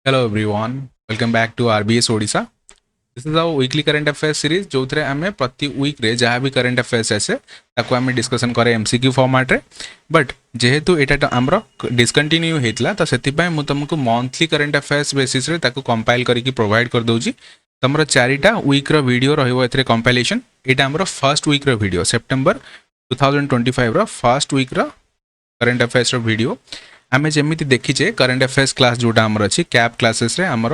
Hello everyone, welcome back to RBS Odisha. This is our weekly current affairs series जो थे आमे प्रति week रे जहाँ भी current affairs ऐसे ताको आमे डिस्कशन करे MCQ फॉर्मेट रे बट जेहेतु एटा आमर डिस्कंटिन्यू हेतला तो सेति पय मु तुमको मंथली करंट अफेयर्स बेसिस रे ताको कंपाइल करिकि प्रोवाइड कर दोची तमरो चारिटा वीक रो वीडियो रहइबो एथरे कंपाइलेशन एटा हमरो फर्स्ट वीक रो वीडियो सितंबर 2025 रो फर्स्ट वीक रो करंट अफेयर्स रो वीडियो आमे जेमिति देखिचे करंट अफेयर्स क्लास जोटा हमर अछि कैप क्लासेस रे हमर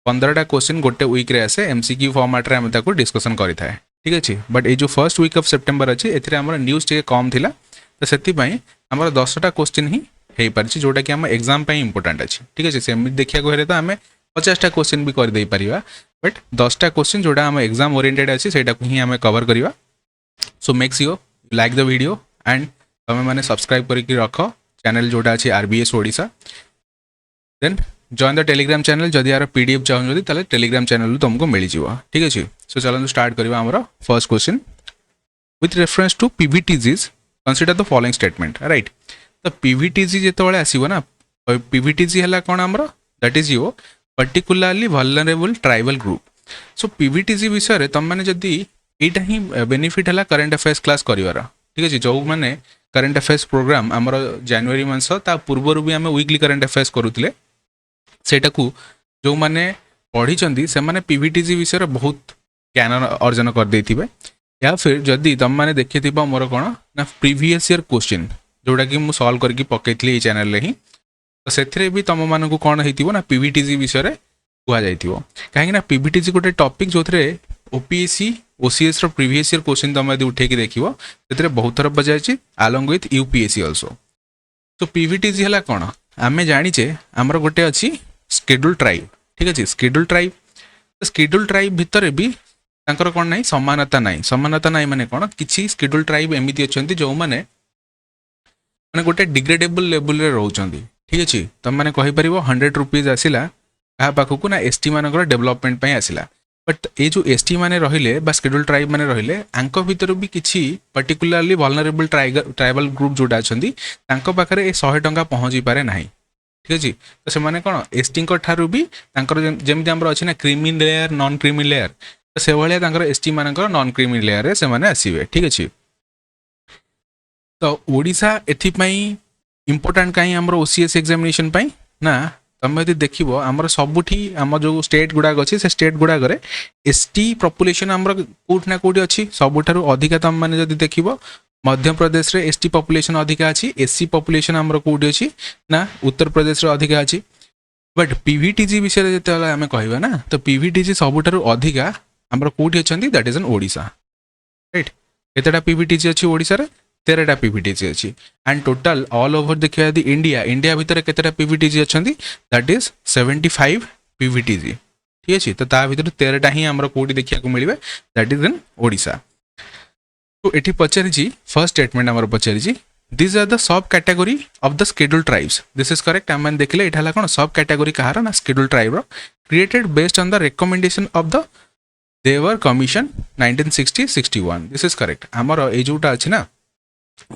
15टा क्वेश्चन गोटे वीक रे आसे एमसीक्यू फॉर्मेट रे हम ताको डिस्कशन करि थाए ठीक अछि बट ए जो फर्स्ट वीक ऑफ सितंबर अछि एथरे हमर न्यूज़ टे कम थिला तो सेति पई हमर 10टा क्वेश्चन ही हे परछि जोटा कि हम एग्जाम पई इंपोर्टेंट अछि ठीक अछि सेमिति देखिया को हेरे तो हमें 50टा क्वेश्चन भी कर दे परिबा बट 10टा क्वेश्चन जोटा हम एग्जाम ओरिएंटेड अछि सेटा को ही हमें कवर करिवा so make sure like the video and तमे माने सब्सक्राइब करिकि रखो चैनल जोटा अछि RBS Odisha then join the Telegram channel जदि यार पीडीएफ चाहूँ ताले टेलीग्राम चैनल तुमको मिल जाव ठीक अच्छे सो चलो स्टार्ट करवा हमर first question with reference to PVTGs consider the following statement right तो पीवीटीजी जेतबेले आसीबो ना पीवीटीजी हला कोन हमर that is your particularly vulnerable tribal group so PVTG विषय रे तुम माने जदि एटा ही बेनिफिट हला करंट अफेयर्स क्लास करिवार ठीक अच्छे जो माने करंट अफेयर्स प्रोग्राम हमर जनवरी मास ता पूर्व भी आम वीकली करंट अफेयर्स करूले सेटा को जो माने पढ़ी से माने पीवीटीजी विषय बहुत ज्ञान अर्जन कर देथिबे या फिर जदि तुम माने देखि मोर कौन ना प्रीवियस ईयर क्वेश्चन जोटा कि मुझे सॉल्व करके पकईली चैनल ही तो से भी तुम मानक कौन हो ना पीवीटीजी विषय कहुई कहीं पीवीटीजी गोटे टॉपिक जो थे OPSC OCS previous year question तुम यदि उठेकी देख से बहुत थर पचार आलंग विथ यूपीएससी ऑल्सो तो पीवीटीजी है कौन आम जाचे आमर गोटे अच्छी स्केड्यूल ट्राइब ठीक अच्छे स्केड्यूल ट्राइब तो स्केड्यूल ट्राइब भितर भी तांकर कौन ना समानता ना माने कौन किसी स्केड्यूल ट्राइब एमती अच्छा जो मैंने माने गोटे डिग्रेडेबल लेवल रे रोचंदी ठीक अच्छे तुम मैंने कहीपर 100 रुपीज आसला क्या पाखक ना एसटी मानक डेवलपमेंट आसला बट ये जो एसटी माने रहिले बा स्केड्यूल ट्राइब माने रहिले आंको भीतर भी किसी पर्टिकुलरली वल्नरेबल ट्राइबल ग्रुप जोटा अच्छी तांको पाखरे 100 टंका पहुँची पारे ना ठीक अच्छे तो से माने कौन एसटी ठारू भी जमी आम अच्छी ना creamy layer non creamy layer तो से भाया एसटी मानक नॉन क्रीमी लेयर से माने आसीबे ठीक अच्छे तो ओडिशा एथिपाई इंपोर्टेंट कहीं आमर ओसीएस एग्जामिनेशन पाई ना तुम यदि देख आमर सबुठी आम जो स्टेट गुड़ाक अच्छी से स्टेट गुड़ाक एसटी पॉपुलेशन आमर कौट ना कौटी अच्छी सबुठारु अधिका तुम मैंने जदि देख मध्य प्रदेश रे एसटी पॉपुलेशन अधिका अच्छी एससी पॉपुलेशन आमर कौटी अच्छी ना उत्तर प्रदेश रे अधिका अच्छी बट पीवीटीजी विषय जो आम कहवा ना तो पीवीटीजी सबुठारु अधिका आमर कौटी अच्छा that is an Odisha right केतेटा पीवीटीजी अच्छी ओडिशा रे 13टा पीवीटीजी अच्छी एंड टोटल ऑल ओवर देखिए यदि इंडिया भितर केतेटा पीवीटीजी अच्छा दैट इज 75 पीवीटीजी ठीक अच्छे तो ता भीतर 13टा ही आमर कौटी देखा मिले दैट इज एन ओडिशा तो ये पचारि फर्स्ट स्टेटमेंट आमर पचारि this are the sub category of the scheduled tribes this is correct आम देखले ये कौन सब कैटेगरी कहार ना scheduled tribe created based on the recommendation of the Dhebar commission 1960-61 this is correct आमर ये जोटा अच्छी ना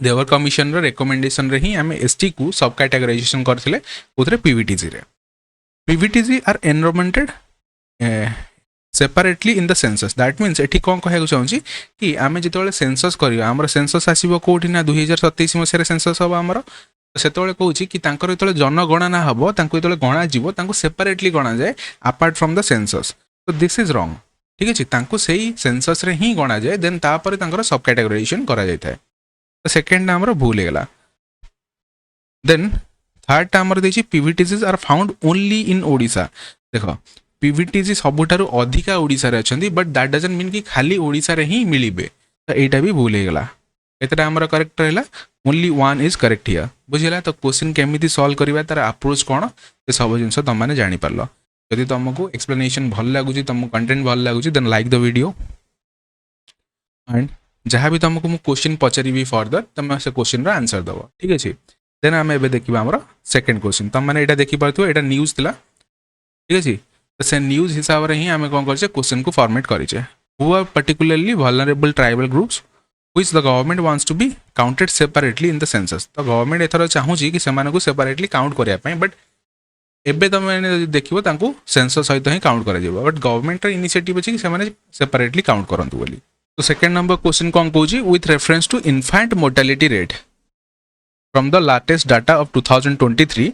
देवर कमिशन रेकमेंडेशन रे ही आम एसटी को सब कैटेगराइजेशन करथिले उधरे पीवीटीजी रे PVTG are enumerated separately in the census that means एठी कौन कहू चाहूँगी कि आम जो सेंसस करवा आमर सेंसस आसो कौटी ना 2027 मसीह सेंसस हम आमर से कहूँ कि जो जनगणना हम जो गणा सेपरेटली गणा जाए अपार्ट फ्रॉम द सेंसस तो दिस इज रॉन्ग ठीक अच्छे से सेंसस रे ही गणा जाए देन तापर सब कैटेगराइजेशन करा जाए सेकेंड आमर भूल होगा देन थर्ड आमर देखिए PVTGs are found only in Odisha देख पीवीटीजी सबुठारु अधिका ओडिशा रे अछंती बट दैट डजंट मीन कि खाली ओडिशा रे ही मिलिबे तो एटा भी भूल होगा एतटा आमर करेक्ट रहला only one is correct here बुझिला तो क्वेश्चन केमिति सॉल्व करबा तार अप्रोच कोन से सब जिंस तुम माने जानि पारलो यदि तुमको एक्सप्लेनेशन भल लागुची तुमको कंटेंट भल लागुची then like the video and जहाँ भी तुमको मुझे क्वेश्चन पचारि फर्दर तुम से क्वेश्चन रो आंसर दब ठीक अच्छे देन आम ए देखा आम सेकेंड क्वेश्चन तुम मैंने देखिपो यहाँ न्यूज थिला ठीक अच्छे तो से न्यूज हिसाब से ही आम कौन कर क्वेश्चन को फॉर्मेट करें who are particularly vulnerable tribal groups which the government wants to be counted separately in the census तो गवर्नमेंट एथर चाहूँगी कि से सेपरेटली काउंट करने बट एबे तुम देखिए सेंसस सहित ही काउंट कर बट गवर्नमेंट इनिशिएटिव अच्छी कि सेपरेटली काउंट करंतु बोली। तो सेकंड नंबर क्वेश्चन कौन कहूँ with reference to infant mortality rate from the latest data of 2023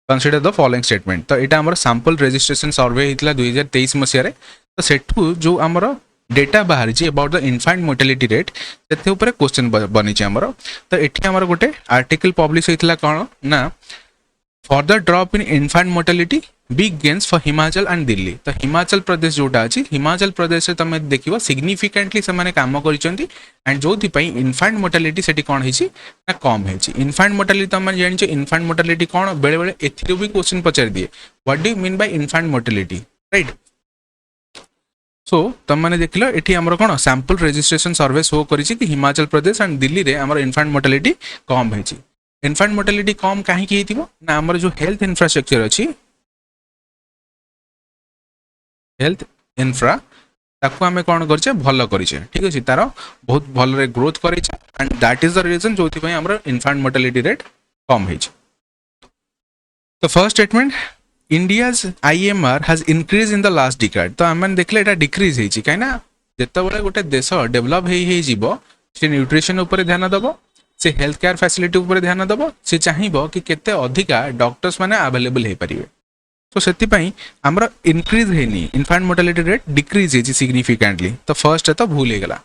consider the following statement. तो यहाँ आम सैंपल रजिस्ट्रेशन सर्वे होता 2023 मसीह तो सेठू जो आमर डेटा बाहरी अबाउट द इनफैंट मोर्टालिटी रेट से क्वेश्चन बनी आमर। तो ये आमर गोटे आर्टिकल पब्लिश होता कौन ना further drop in इनफैंट mortality big gains for Himachal and Delhi. तो हिमाचल प्रदेश जोटा अच्छी हिमाचल प्रदेश में तुम देखो सिग्निफिकेंटली से काम कर जो इनफैंट मोर्टालिटी से कौन है कम है। इनफैंट मोर्टालिटी तुम जान इनफैंट मोर्टालिटी कौन बेले बेले एथिरो भी क्वेश्चन पचार दिए what do you mean by infant mortality right. So तुम मैंने देख लो ये आमर कौन सैंपल रजिस्ट्रेशन सर्वे शो करी हिमाचल प्रदेश एंड दिल्ली में आमर इनफैंट मोर्टालिटी कम है। इनफैंट मोर्टालिटी कम कहीं ना आमर जो हेल्थ इंफ्रास्ट्रक्चर अच्छी हेल्थ इनफ्रा ताकू आम कौन करे भल करे ठीक अच्छे तार बहुत भल ग्रोथ करे and that is the reason जो इनफैंट मोर्टालिटी रेट कम है। तो first statement India's IMR has increase in the last decade. तो आम देखले एटा डिक्रीज होती कहीं जिते गोटे देश डेभलप से न्यूट्रिशन उपर ध्यान दब से हेल्थ केयर फैसिलिटी उपर ध्यान दब से चाहिए कि केते अधिका डॉक्टर्स माने अवेलेबल हो पारे। तो से आमर इनक्रीज है इनफैंट मोर्टालिटी रेट डिक्रीज है सिग्निफिकेंटली। तो फर्स्ट है तो भूल होगा।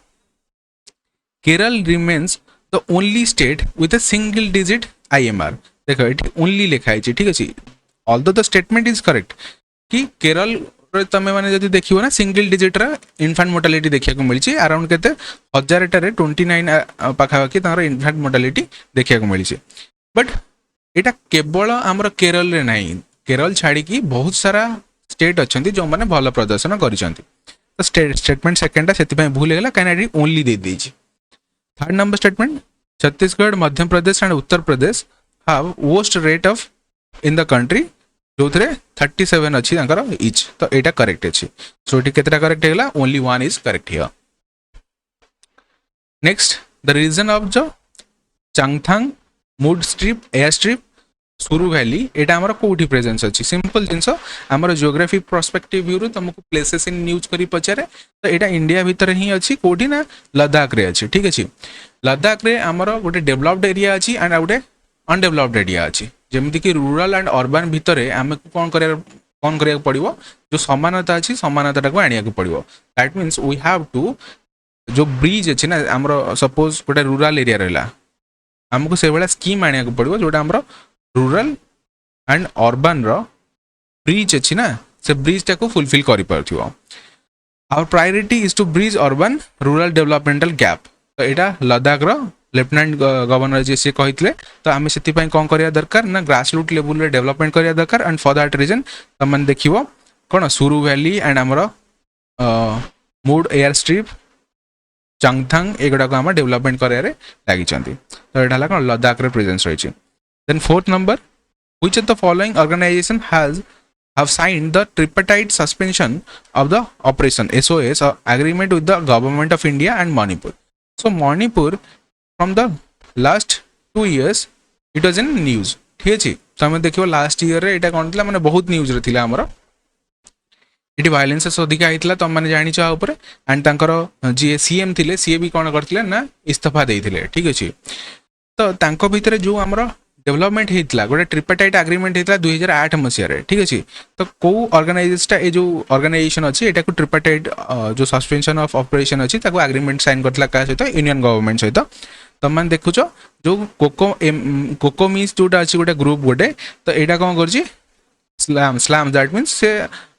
Kerala remains the only state with a single digit IMR। देखो ये ओनली लिखाई ठीक अच्छे although the statement is correct कि केरल तुम मैंने जब देख ना सिंगल डिजिट इनफैंट मोर्टालिटी देखा मिली अराउंड के 1000 29 पाखापाखि इनफैंट मोर्टालिटी देखा मिली। बट यहाँ केवल आमर केरल रे नहीं केरल छाड़ी बहुत सारा स्टेट अच्छा जो मैंने भल प्रदर्शन कर स्टेटमेंट सेकेंडा से भूल होगा कहीं ओनली दे दीजिए। Third number statement Chhattisgarh Madhya Pradesh and Uttar Pradesh have worst rate of in the country जो 37 अच्छी इच। तो यहाँ करेक्ट अच्छी सो ये केतटा करेक्ट होगा only one is correct here. Next the region of the Changthang Mudh strip air strip Suru valley यहाँ आमर कौटी प्रेजेंस अच्छी सिंपल जिनस आमर जियोग्राफी पर्सपेक्टिव व्यू तुमको प्लेसेस इन न्यूज करी पचारे। तो यहाँ इंडिया भितर ही अच्छी कौटी ना लद्दाख रे अच्छी ठीक अच्छे लद्दाख रे आमर गोटे डेभलप्ड एरिया अच्छी एंड गोटे अनडेभलप्ड एरिया अच्छी जमीक रूराल एंड अर्बान भितर आम कौन करा पड़ो जो समानता अच्छी समानता को आने पड़ो that means we have to जो ब्रिज अच्छी ना आमर सपोज गोटे रूराल एरिया रहा आमको से भाया स्कीम आने पड़ो जोटा आमर रूराल एंड अर्बान ब्रिज अच्छी ना से ब्रिजटा को फुलफिल कर our priority is to bridge urban rural developmental gap. तो यहाँ लद्दाख लेफ्टिनेंट गवर्नर जी से कहते तो आम से कौन करा दरकार ना ग्रास रूट लेवल रे डेवलपमेंट करा दरकार एंड फॉर दैट रीजन तुम देखो कौन सुरु वैली एंड आमर मूड एयर स्ट्रिप चांगथांग एगुड़ाक आम डेवलपमेंट कर लगी। तो यहाँ कौन लद्दाख रे प्रेजेंस रही। Then fourth number, which of the following organization have signed the tripartite suspension of the operation SOS agreement with the government of India and Manipur? So Manipur from the last 2 years it was in news ठीक अच्छे। तो आम देखो last year रे यहाँ कौन था मैंने बहुत न्यूज रे थिला आमर ये वायलेंसेस अधिका होता तुम मैंने जानिच एंड जी CM थे सी भी कौन करते ना इस्तीफा देते ठीक अच्छे। तो भितर जो आमर डेवलपमेंट होता गोटे ट्रिपार्टाइट एग्रीमेंट होता 2008 मसीह ठीक अच्छे। तो कौ ऑर्गेनाइजेशन ये जो ऑर्गेनाइजेशन अच्छी यहाँ को ट्रिपार्टाइट जो सस्पेंशन ऑफ ऑपरेशन अच्छी एग्रीमेंट साइन करता क्या सहित यूनियन गवर्नमेंट सहित तुम मैंने देखुच जो कोकोमिस जोटा अच्छी गोटे ग्रुप गोटे तो यहाँ कौन कर स्लैम दैट मीन्स से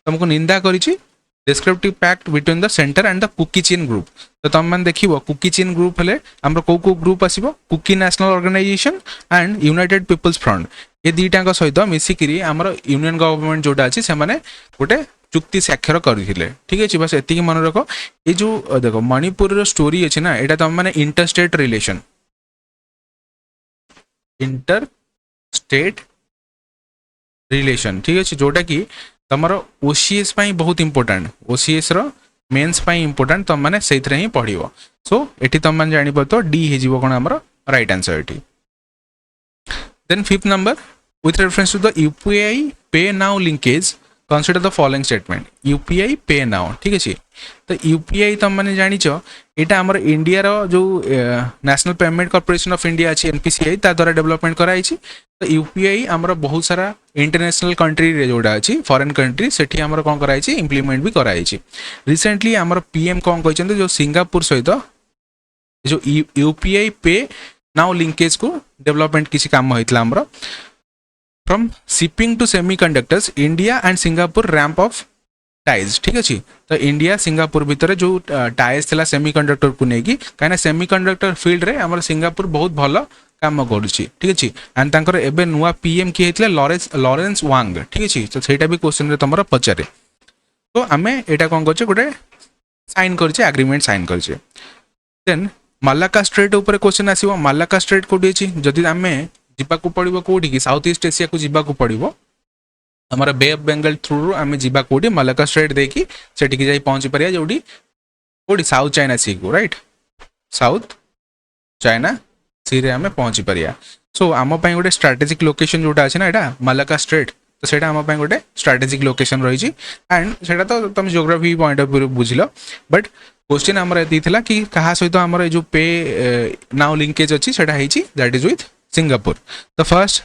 तुमको निंदा करी descriptive pact between the centre and the Kuki Chin group. तो तुम मैंने देखो कुकी चीन ग्रुप हेले आमर कौ ग्रुप आसो Kuki national organisation and united people's front ये दुईटा सहित मिसिकी आमर यूनियन गवर्नमेंट जोटा अच्छी से गोटे चुक्ति स्वाक्षर करते ठीक अच्छे। बस एति मन रख ये जो देखो मणिपुर स्टोरी अच्छी ना यहाँ तुम मैंने इंटर स्टेट रिलेशन ठीक अच्छे जोटा कि तुम OCS बहुत इंपोर्टाट OCS मेन्स इंपोर्टाट तुम मैंने से ही पढ़ो। सो ये तुम मैंने जापर तो डी हो कौन आमर राइट आंसर ये। Then fifth number with reference to the UPI pay now linkage consider the following statement UPI pay now ठीक है तो UPI तुम मैंने जानी यहाँ आमर इंडिया रो जो national payment corporation of India अच्छी NPCI ता द्वारा डेवलपमेंट कराई तो UPI आमर बहुत सारा इंटरनेशनल कंट्री रे जोड़ा अच्छी फॉरेन कंट्री सेठी आमर कौन कराई इम्प्लीमेंट भी कराई रिसेंटली आमर PM कौन कहते जो सिंगापुर सहित जो UPI पे नाउ लिंकेज को डेवलपमेंट किसी काम होइतला हमरो from shipping to semiconductors India and Singapore ramp of ties ठीक अच्छे तो इंडिया सिंगापुर भितर जो टाइज थिला सेमीकंडक्टर को लेकिन कहीं सेमीकंडक्टर फील्ड रे हमर सिंगापुर बहुत भल काम करुच्ची ठीक अच्छे एंड तांकर एबे नुआ PM किए होइतले लॉरेंस वांग ठीक अच्छे तो सेटा भी क्वेश्चन रे तमरा पचारे तो आमे एटा कोन करछे गोटे साइन करछे एग्रीमेंट साइन करछे देन मालाका स्ट्रेट ऊपर क्वेश्चन आसीबो मालाका स्ट्रेट कोडी अछि जदि आमे जीवाकू पड़िबो कोडी की साउथ ईस्ट एशिया को जीवाकू पड़िबो हमारा बे ऑफ बेंगल थ्रू आमे जीवा कोडी मालाका स्ट्रेट देखि सेठी की जाई पहुंची परिया जोडी कोडी साउथ चाइना सी को राइट साउथ चाइना सी रे आमे पहुंची परिया सो आम पई गोटे स्ट्रेटेजिक लोकेशन जोटा अछि ना एटा मालाका स्ट्रेट तो सेटा आम पई गोटे स्ट्रेटेजिक लोकेशन रही छी एंड सेटा तो तुम ज्योग्राफी पॉइंट ऑफ व्यू बुझिलो बट क्वेश्चन आमर एती थिला कि कहा सहित आमर जो पे नाउ लिंकेज अछि सेटा हेछि that is with Singapore the first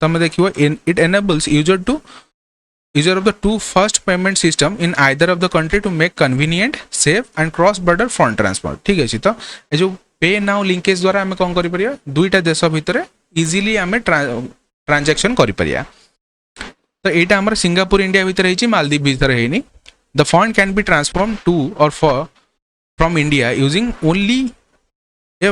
तुम देखियो it enables user of the two first payment system in either of the country to make convenient safe and cross border fund transfer ठीक अछि तो ए जो पे नाउ लिंकेज द्वारा आमे कोन करि परिया दुईटा देश भितर इजीली आमे ट्रांजैक्शन करि परिया तो एटा हमर सिंगापुर इंडिया भितर हेछि मालदीव भितर हेनी the fund can be transform to और for from India using only a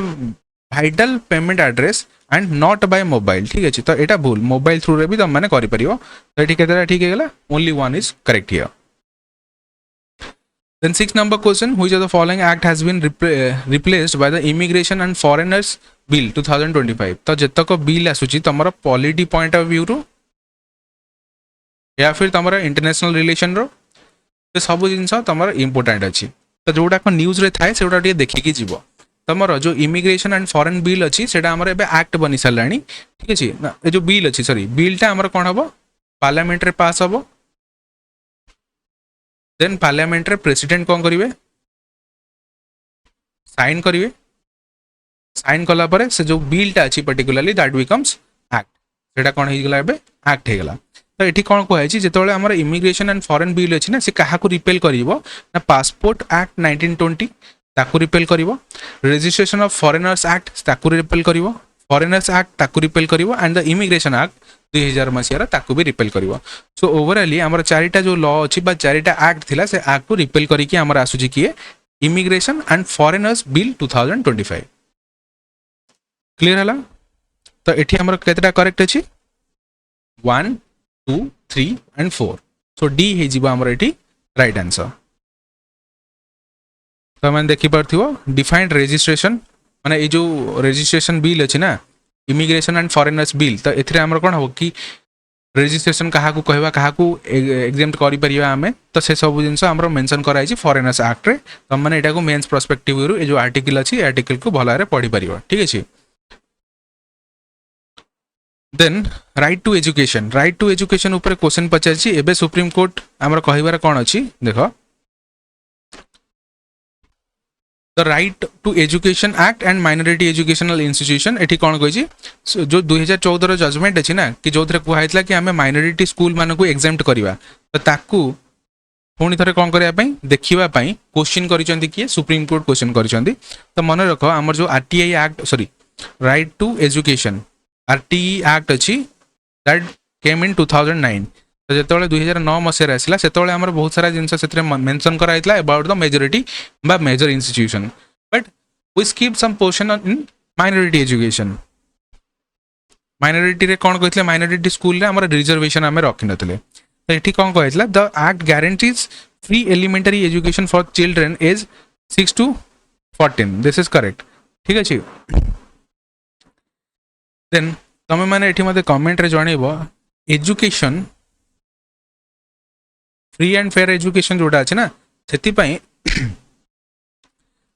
vital payment address and not by mobile ठीक है तो एटा भूल मोबाइल थ्रू रे भी तुम माने करि परियो तो ठीक है ठीक है गेला only one is correct here then 6 number question which of the following act has been replaced by the immigration and foreigners bill 2025 तो जतक बिल आसुची तमरा पॉलिटी पॉइंट ऑफ व्यू रो या फिर तमरा इंटरनेशनल रिलेशन रो तो सब जिंस तमरा इंपोर्टेंट अछि तो जोटा को न्यूज रे थाए सेटा टिके देखिकी जीवो तमर जो इमिग्रेशन एंड फॉरेन बिल अच्छी सेटा हमर एबे एक्ट बनी सालानी ठीक अछि ना ए जो बिल अच्छी सॉरी बिलटा हमर कोन हबो पार्लियामेंट रे पास हबो देन पार्लियामेंट रे प्रेसिडेंट कोन करिवे साइन करिवे साइन कला परे से जो बिलटा अच्छी पर्टिकुलरली दैट बिकम्स एक्ट सेटा कोन हे गेला एबे एक्ट हे गेला तो ये कौन कहुई जो आम इमिग्रेशन एंड फॉरेन बिल अच्छी ना सी क्या रिपेल कर पासपोर्ट एक्ट 1920 ताकू रिपेल कर रजिस्ट्रेशन ऑफ फॉरेनर्स एक्ट ताकू रिपेल कर फॉरेनर्स एक्ट ताकू रिपेल कर एंड द इमिग्रेशन एक्ट 2000 मसीहार ताकू भी रिपेल कर सो ओवरऑली आम चारिटा जो लॉ अच्छी चारिटा एक्ट थिला से एक्ट को रिपेल करके आमर आसुची किए immigration and foreigners bill 2025 clear है तो ये आमर केतेटा करेक्ट अच्छी 1 2 3 and 4 so D हे जीवा हमर एठी राइट आंसर तो मैंने देखि परथियो डिफाइंड रजिस्ट्रेशन माने ए जो रजिस्ट्रेशन बिल अछि ना इमिग्रेशन एंड फॉरेनर्स बिल तो एथरे हमर कोन हो कि रजिस्ट्रेशन कहा को कहबा कहा को एग्जाम्प्ट करि परिबा हमें तो से सब जिंस हमर मेंशन कराई छी फॉरेनर्स एक्ट रे तो माने एटा को मेंस पर्सपेक्टिव रो ए जो आर्टिकल अछि आर्टिकल को भलारे पढि परिबा ठीक अछि देन राइट टू एजुकेशन ऊपर क्वेश्चन पचार एबे सुप्रीम कोर्ट आमर कहिबार कौन अच्छी देख the right to education act and minority educational institution एठी कौन कही जो 2014 जजमेंट अच्छी ना कि जो कहला कि आम माइनॉरिटी स्कूल मान को एग्जाम्प्ट करवा तो ताकू पुणी थे कौन करने देखापी क्वेश्चन कर किए सुप्रीम कोर्ट क्वेश्चन कर तो मन रख आमर जो RTI act sorry right to education RTE act अच्छी दैट केम इन 2009 तो जो 2009 मसीह आसला से बहुत सारा जिनस से मेंशन कराइला अबाउट द मेजोरिटी बा major institution but we skip some portion in minority education minority रे कौन कहते माइनॉरिटी स्कूल रे हमर रिजर्वेशन आम रखी नथिले तो ये कौन कहला the act guarantees free elementary education for children age 6 to 14 this is correct ठीक अच्छे देन तमें मैंने ये मत कमेंट रे जनइब education free and fair education जोटा अच्छे ना से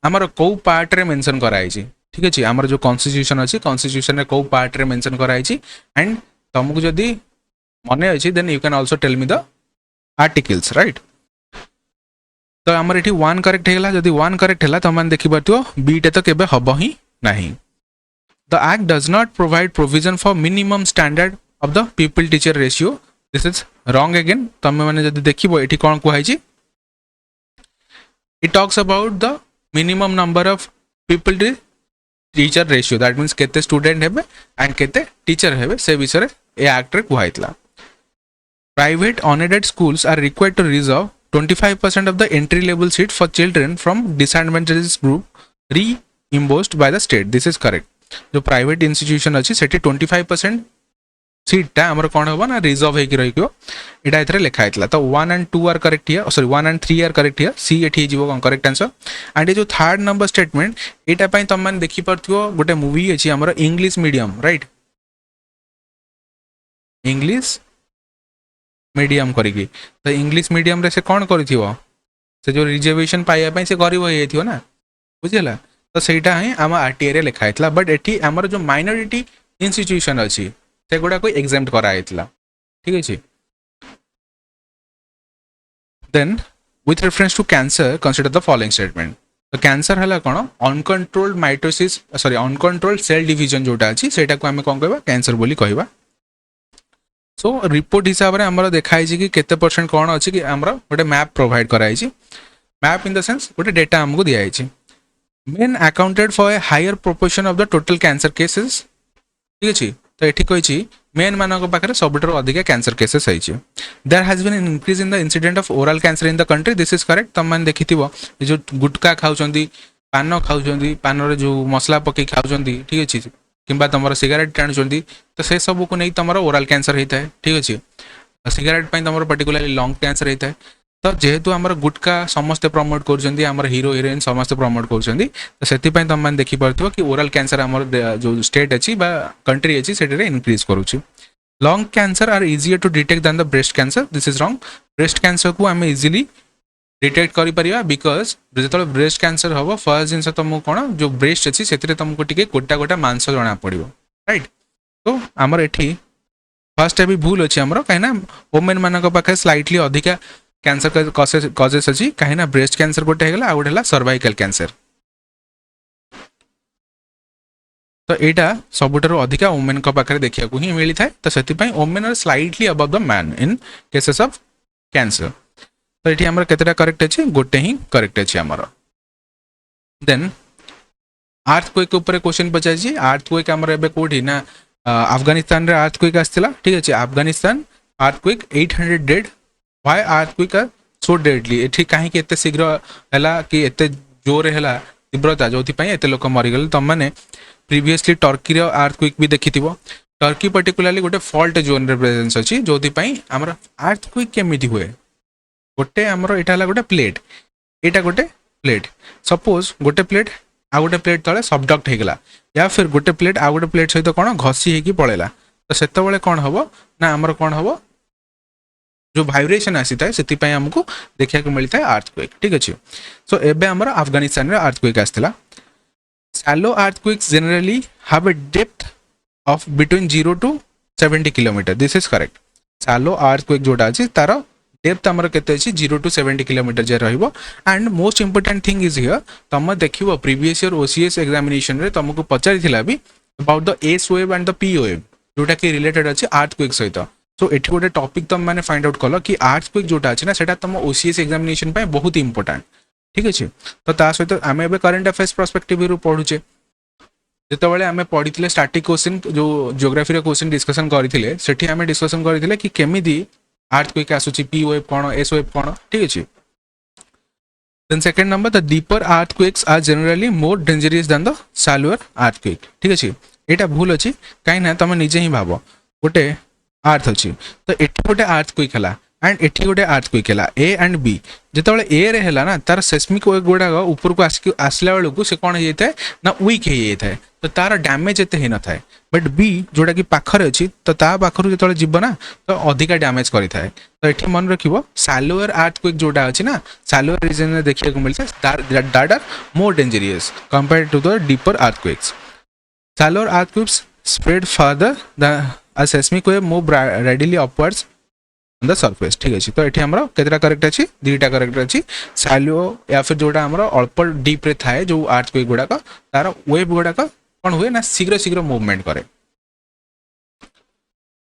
आमर कौ पार्ट रे मेंशन कराई ठीक अच्छे आमर जो कॉन्स्टिट्यूशन अच्छी कॉन्स्टिट्यूशन रे कौ पार्ट रे मेंशन कराई एंड तुमको जदि मन अच्छी then you can also tell me the articles right. तो आमर ये 1 करेक्ट होगा। जदि 1 करेक्ट है तुम मैंने देखिपो बीटे तो केबे हम ही नहीं। The act does not provide provision for minimum standard of the pupil teacher ratio this is wrong again. तुम मैंने जदि देखिबो एठी कोन कुहाइछि it talks about the minimum number of pupil teacher ratio that means केते स्टूडेंट हेबे एंड केते टीचर हेबे से विषय ए एक्ट रे कुहाइतला। Private unaided schools are required to reserve 25% of the entry level seat for children from disadvantaged group reimbursed by the state this is correct। जो प्राइवेट इंस्टीट्यूशन अच्छी सेठी 25% सीटा आमर कौन हम ना रिजर्व होगी रही एटा लिखा है। तो 1 and 2 are correct here sorry 1 and 3 are correct here सी एठी जीवो कौन करेक्ट आंसर। एंड ये जो थर्ड नंबर स्टेटमेंट एटा पई तुम माने देखि परथियो गोटे मूवी अछि हमर English medium right English medium करी। तो इंग्लिश मीडियम रे से कौन करिथिवो से जो रिजर्वेशन पाइया पई से गरीब हो जाइथिवो ना बुझिला। तो सेटा ही आम आरटीआई रे लिखा हैतला बट एठी हमर जो माइनॉरिटी इंस्टीट्यूशन अछि से गुडा को एग्जाम्प्ट करा हैतला ठीक अछि। Then with reference to cancer consider the following statement. तो कैंसर हला कोन uncontrolled mitosis sorry uncontrolled cell division जोटा अछि सेटा को हमें कोन कहबा कैंसर बोली कहबा। सो रिपोर्ट हिसाब से आमर देखाई कि केते परसेंट कौन अच्छी कि आमर गोटे मैप प्रोवाइड कराई मैप इन द सेंस गोटे डेटा आमको दिखाई men accounted for a higher proportion of the total cancer cases ठीक अच्छे। तो ये कही मेन मान पाखे सब अधिक कैंसर केसेस है there has been increase in the incident of oral cancer in the country this is correct. तुम मैंने देखी जो गुटका खाऊँ पान खाऊँ पान जो मसला पकई खाऊँ ठीक अच्छे किंबा तुम सिगारेट टाणुंट तो से सब को नहीं तुम ओरल कैंसर होता है ठीक अच्छे। सिगारेट तुम पर्टिकुलरली लंग कैंसर होता है। तो जेहेतु आम गुटका समस्ते प्रमोट कर हीरो हिरोइन समस्ते प्रमोट कर तो से तुम मैंने देखिपार कि ओरल कैंसर आम जो स्टेट अच्छी कंट्री अच्छी से इनक्रीज करुच्ची। Lung cancer are easier to detect than the breast cancer this is wrong. Breast cancer को आम इजिली डिटेक्ट करिपरिया बिकज जो ब्रेस्ट कैंसर हम फर्स्ट जिन तुमको कौन जो ब्रेस्ट अच्छी से तुमको टी गोटा गोटा मांस जना पड़ो राइट। तो आमर एठी फर्स्ट भी भूल अच्छी आमर कहीं वोमेन मान पाखे स्लाइटली अधिका कैंसर कजेस अच्छी कहीं ब्रेस्ट कैंसर गोटे होगा गोटे है सर्वाइकल कैंसर। तो यहाँ सबुठार अधिका वोमेन पाखे देखा ही मिलता है। तो से women are slightly above the man in cases of cancer. तो ये आमर केतेटा करेक्ट अच्छे गोटे ही करेक्ट अच्छे आमर। देन अर्थक्वेक ऊपर क्वेश्चन पचार अर्थक्वेक आमर एबे कोठी ना अफगानिस्तान रे अर्थक्वेक आसला ठीक अच्छे। Afghanistan earthquake 800 dead why earthquake are so deadly एठी काहे कि एते शीघ्र हला कि एते जोर हला तीव्रता जोथि पई एते लोक मरिगले। तुम माने प्रीवियसली टर्की रो अर्थक्वेक भी देखिथिबो टर्की पर्टिकुलरली गोटे फॉल्ट जोन रे प्रेजेंस अछि जोथि पई हमर अर्थक्वेक केमिति हुए गोटे आमर यहाँ गोटे प्लेट यहाँ गोटे प्लेट सपोज गोटे प्लेट आ गोटे प्लेट तले सबडक्ट होगला या फिर गोटे प्लेट आ गोटे प्लेट सहित कौन घसी होगी पड़ेगा तो से कौन हम ना आमर कौन हम जो वाइब्रेशन आसी था से आमको देखा मिलता है अर्थक्वेक ठीक अच्छे। सो एबे आमर अफगानिस्तान रे अर्थक्वेक आसला। Shallow earthquakes generally have a depth of between 0 to 70 kilometre this is correct. Shallow earthquake जोटा अच्छी तार डेप्थ आमर केते अछि 0 to 70 किलोमीटर जे रहिबो। And most important thing is here तुम देखिबो प्रीवियस ईयर ओसीएस एग्जामिनेशन रे तुमको पचारिथिला भी about the S wave and the P wave जोटा कि रिलेटेड अछि अर्थक्वेक सहित। सो एठी गोटे टॉपिक तुम मैंने फाइंड आउट कल कि अर्थक्वेक जोटा अछि ना सेटा तुम ओसीएस एग्जामिनेशन पे बहुत इंपोर्टेंट ठीक अच्छे। तो ता सहित आम एबे करंट अफेयर्स पर्सपेक्टिव रु पढुचे जितेबाला आम पढ़ी स्टार्टिंग क्वेश्चन जो जियोग्राफी क्वेश्चन डिस्कसन करते सेठी आम डिस्कसन करते कि केमिदी अर्थक्वेक आसुची पी वेव कौन एस वेव कौन ठीक अच्छे। Then second number the deeper earthquakes are generally more dangerous than the shallower earthquake ठीक अच्छे। यहाँ भूल अच्छी कहीं तुम निजे ही भाव गोटे अर्थ अच्छी तो ये गोटे अर्थक्वेक है एंड एठी गोटे अर्थक्वेक है ए एंड बी जितेबाला ए रे है ना तार सेस्मिक वेव गुड़ाक ऊपर को आसला बेलू से कौन हो जाए ना वीक हो जाए तो तार डैमेज एते न था। बट बी जोटा कि पाखरे अच्छी तो ता पाखर जो जीव ना तो अधिका डैमेज करें। तो ये मन रखिए शैलोअर अर्थक्वेक जोटा अच्छी ना शैलोअर रीजन में देखा मिलता है that are more dangerous compare to the deeper earthquakes. Shallower earthquakes spread further a seismic wave move readily upwards on the surface ठीक अछि तो एठी हमरो केतरा करेक्ट अछि दुईटा करेक्ट अछि सैलो या फिर जोटा हमरो अल्प डीप रे थाए जो अर्थक्वेक गुडा का तार वेव गुडा का कोन हुए ना शीघ्र शीघ्र मूवमेंट करे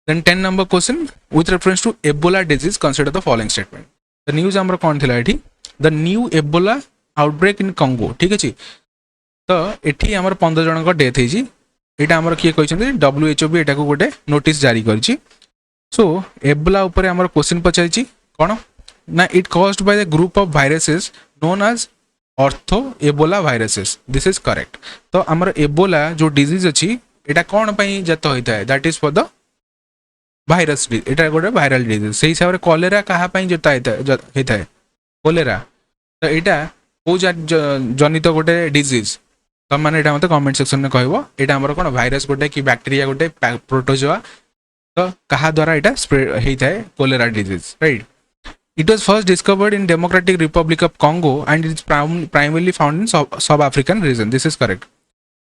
then 10 number question with reference to ebola disease consider the following statement the news हमरो कोन थिला एठी the new ebola outbreak in congo ठीक अछि तो एठी हमर 15 जन को डेथ हेजी एटा हमर किए कहछन WHO भी एटा को गोटे नोटिस जारी करछि सो एबोला ऊपर हमर क्वेश्चन पचाइछि कोन ना it caused by the group of viruses known as ortho ebola viruses this is correct तो हमर एबोला जो डिजीज अछि एटा कोन पई जत होइता है that is for the virus एटा गोटे वायरल डिजीज से हिसाब रे कॉलेरा कहा पई जता हेता है कॉलेरा तो एटा को जनित गोटे डिजीज तुम मैंने मत कमेंट सेक्शन में कहब यहाँ आम कौन भाइरस गोटे कि बैक्टेरिया गोटे प्रोटोजोआ तो कहा द्वारा यहाँ स्प्रेड होता है cholera disease right it was first discovered in Democratic Republic of Congo and it is primarily found in sub African region this is correct